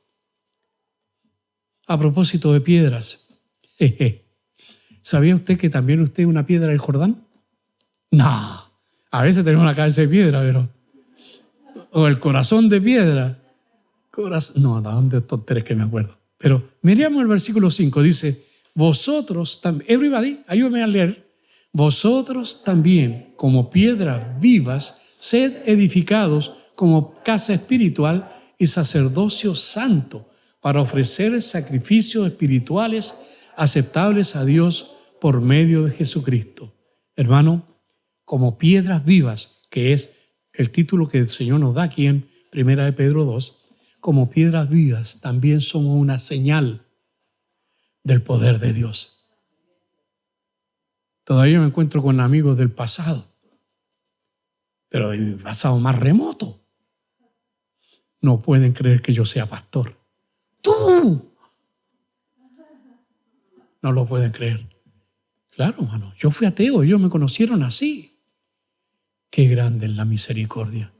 A: A propósito de piedras, ¿sabía usted que también usted es una piedra del Jordán? No, a veces tenemos la cabeza de piedra, pero... O el corazón de piedra. No, ¿de dónde estos tres que me acuerdo? Pero miremos el versículo 5, dice, vosotros también, everybody, ayúdame a leer, vosotros también, como piedras vivas, sed edificados como casa espiritual y sacerdocio santo, para ofrecer sacrificios espirituales aceptables a Dios por medio de Jesucristo. Hermano, como piedras vivas, que es el título que el Señor nos da aquí en 1 Pedro 2, como piedras vivas también somos una señal del poder de Dios. Todavía me encuentro con amigos del pasado, pero de mi pasado más remoto. No pueden creer que yo sea pastor. ¡Tú! No lo pueden creer. Claro, hermano, yo fui ateo, ellos me conocieron así. Qué grande es la misericordia,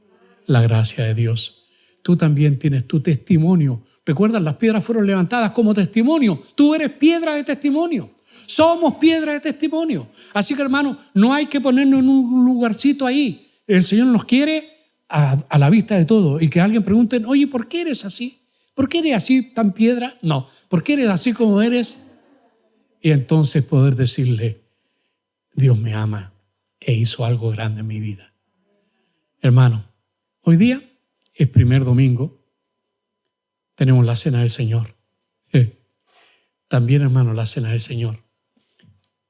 A: la gracia de Dios. Tú también tienes tu testimonio. ¿Recuerdas? Las piedras fueron levantadas como testimonio. Tú eres piedra de testimonio. Somos piedra de testimonio. Así que, hermano, no hay que ponernos en un lugarcito ahí. El Señor nos quiere a la vista de todo. Y que alguien pregunte, oye, ¿por qué eres así? ¿Por qué eres así tan piedra? No, ¿por qué eres así como eres? Y entonces poder decirle, Dios me ama e hizo algo grande en mi vida. Hermano, hoy día es primer domingo, tenemos la cena del Señor. También, hermano, la cena del Señor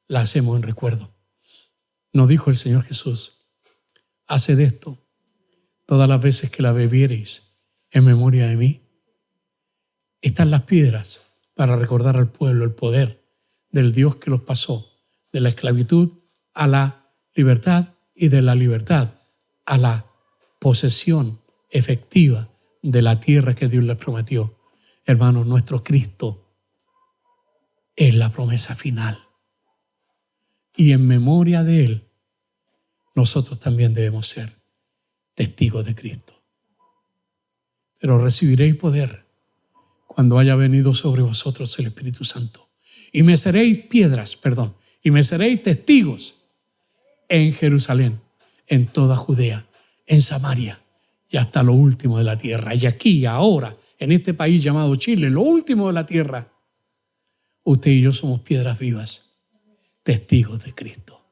A: la hacemos en recuerdo. Nos dijo el Señor Jesús, haced esto todas las veces que la bebiereis en memoria de mí. Están las piedras para recordar al pueblo el poder del Dios que los pasó de la esclavitud a la libertad y de la libertad a la posesión efectiva de la tierra que Dios les prometió. Hermanos, nuestro Cristo es la promesa final. Y en memoria de Él, nosotros también debemos ser testigos de Cristo. Pero recibiréis poder cuando haya venido sobre vosotros el Espíritu Santo. Y me seréis y me seréis testigos en Jerusalén, en toda Judea, en Samaria y hasta lo último de la tierra. Y aquí, ahora, en este país llamado Chile, lo último de la tierra, usted y yo somos piedras vivas, testigos de Cristo.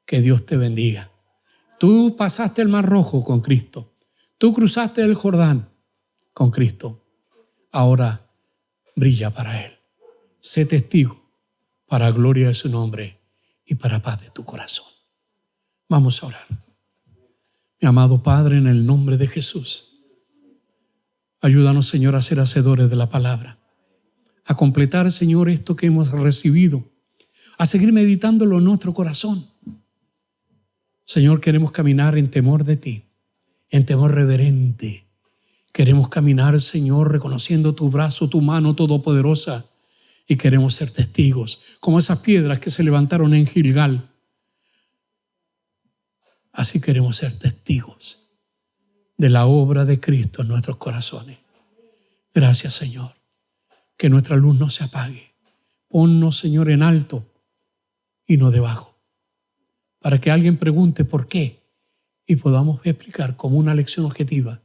A: Que Dios te bendiga. Tú pasaste el Mar Rojo con Cristo. Tú cruzaste el Jordán con Cristo. Ahora brilla para Él. Sé testigo para gloria de su nombre y para paz de tu corazón. Vamos a orar. Mi amado Padre, en el nombre de Jesús, ayúdanos, Señor, a ser hacedores de la palabra, a completar, Señor, esto que hemos recibido, a seguir meditándolo en nuestro corazón. Señor, queremos caminar en temor de ti, en temor reverente. Queremos caminar, Señor, reconociendo tu brazo, tu mano todopoderosa, y queremos ser testigos, como esas piedras que se levantaron en Gilgal. Así queremos ser testigos de la obra de Cristo en nuestros corazones. Gracias, Señor. Que nuestra luz no se apague. Ponnos, Señor, en alto y no debajo, para que alguien pregunte por qué y podamos explicar como una lección objetiva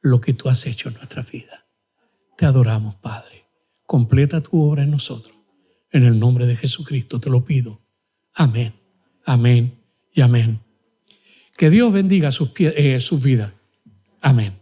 A: lo que tú has hecho en nuestra vida. Te adoramos, Padre. Completa tu obra en nosotros. En el nombre de Jesucristo te lo pido. Amén, amén y amén. Que Dios bendiga sus vidas. Amén.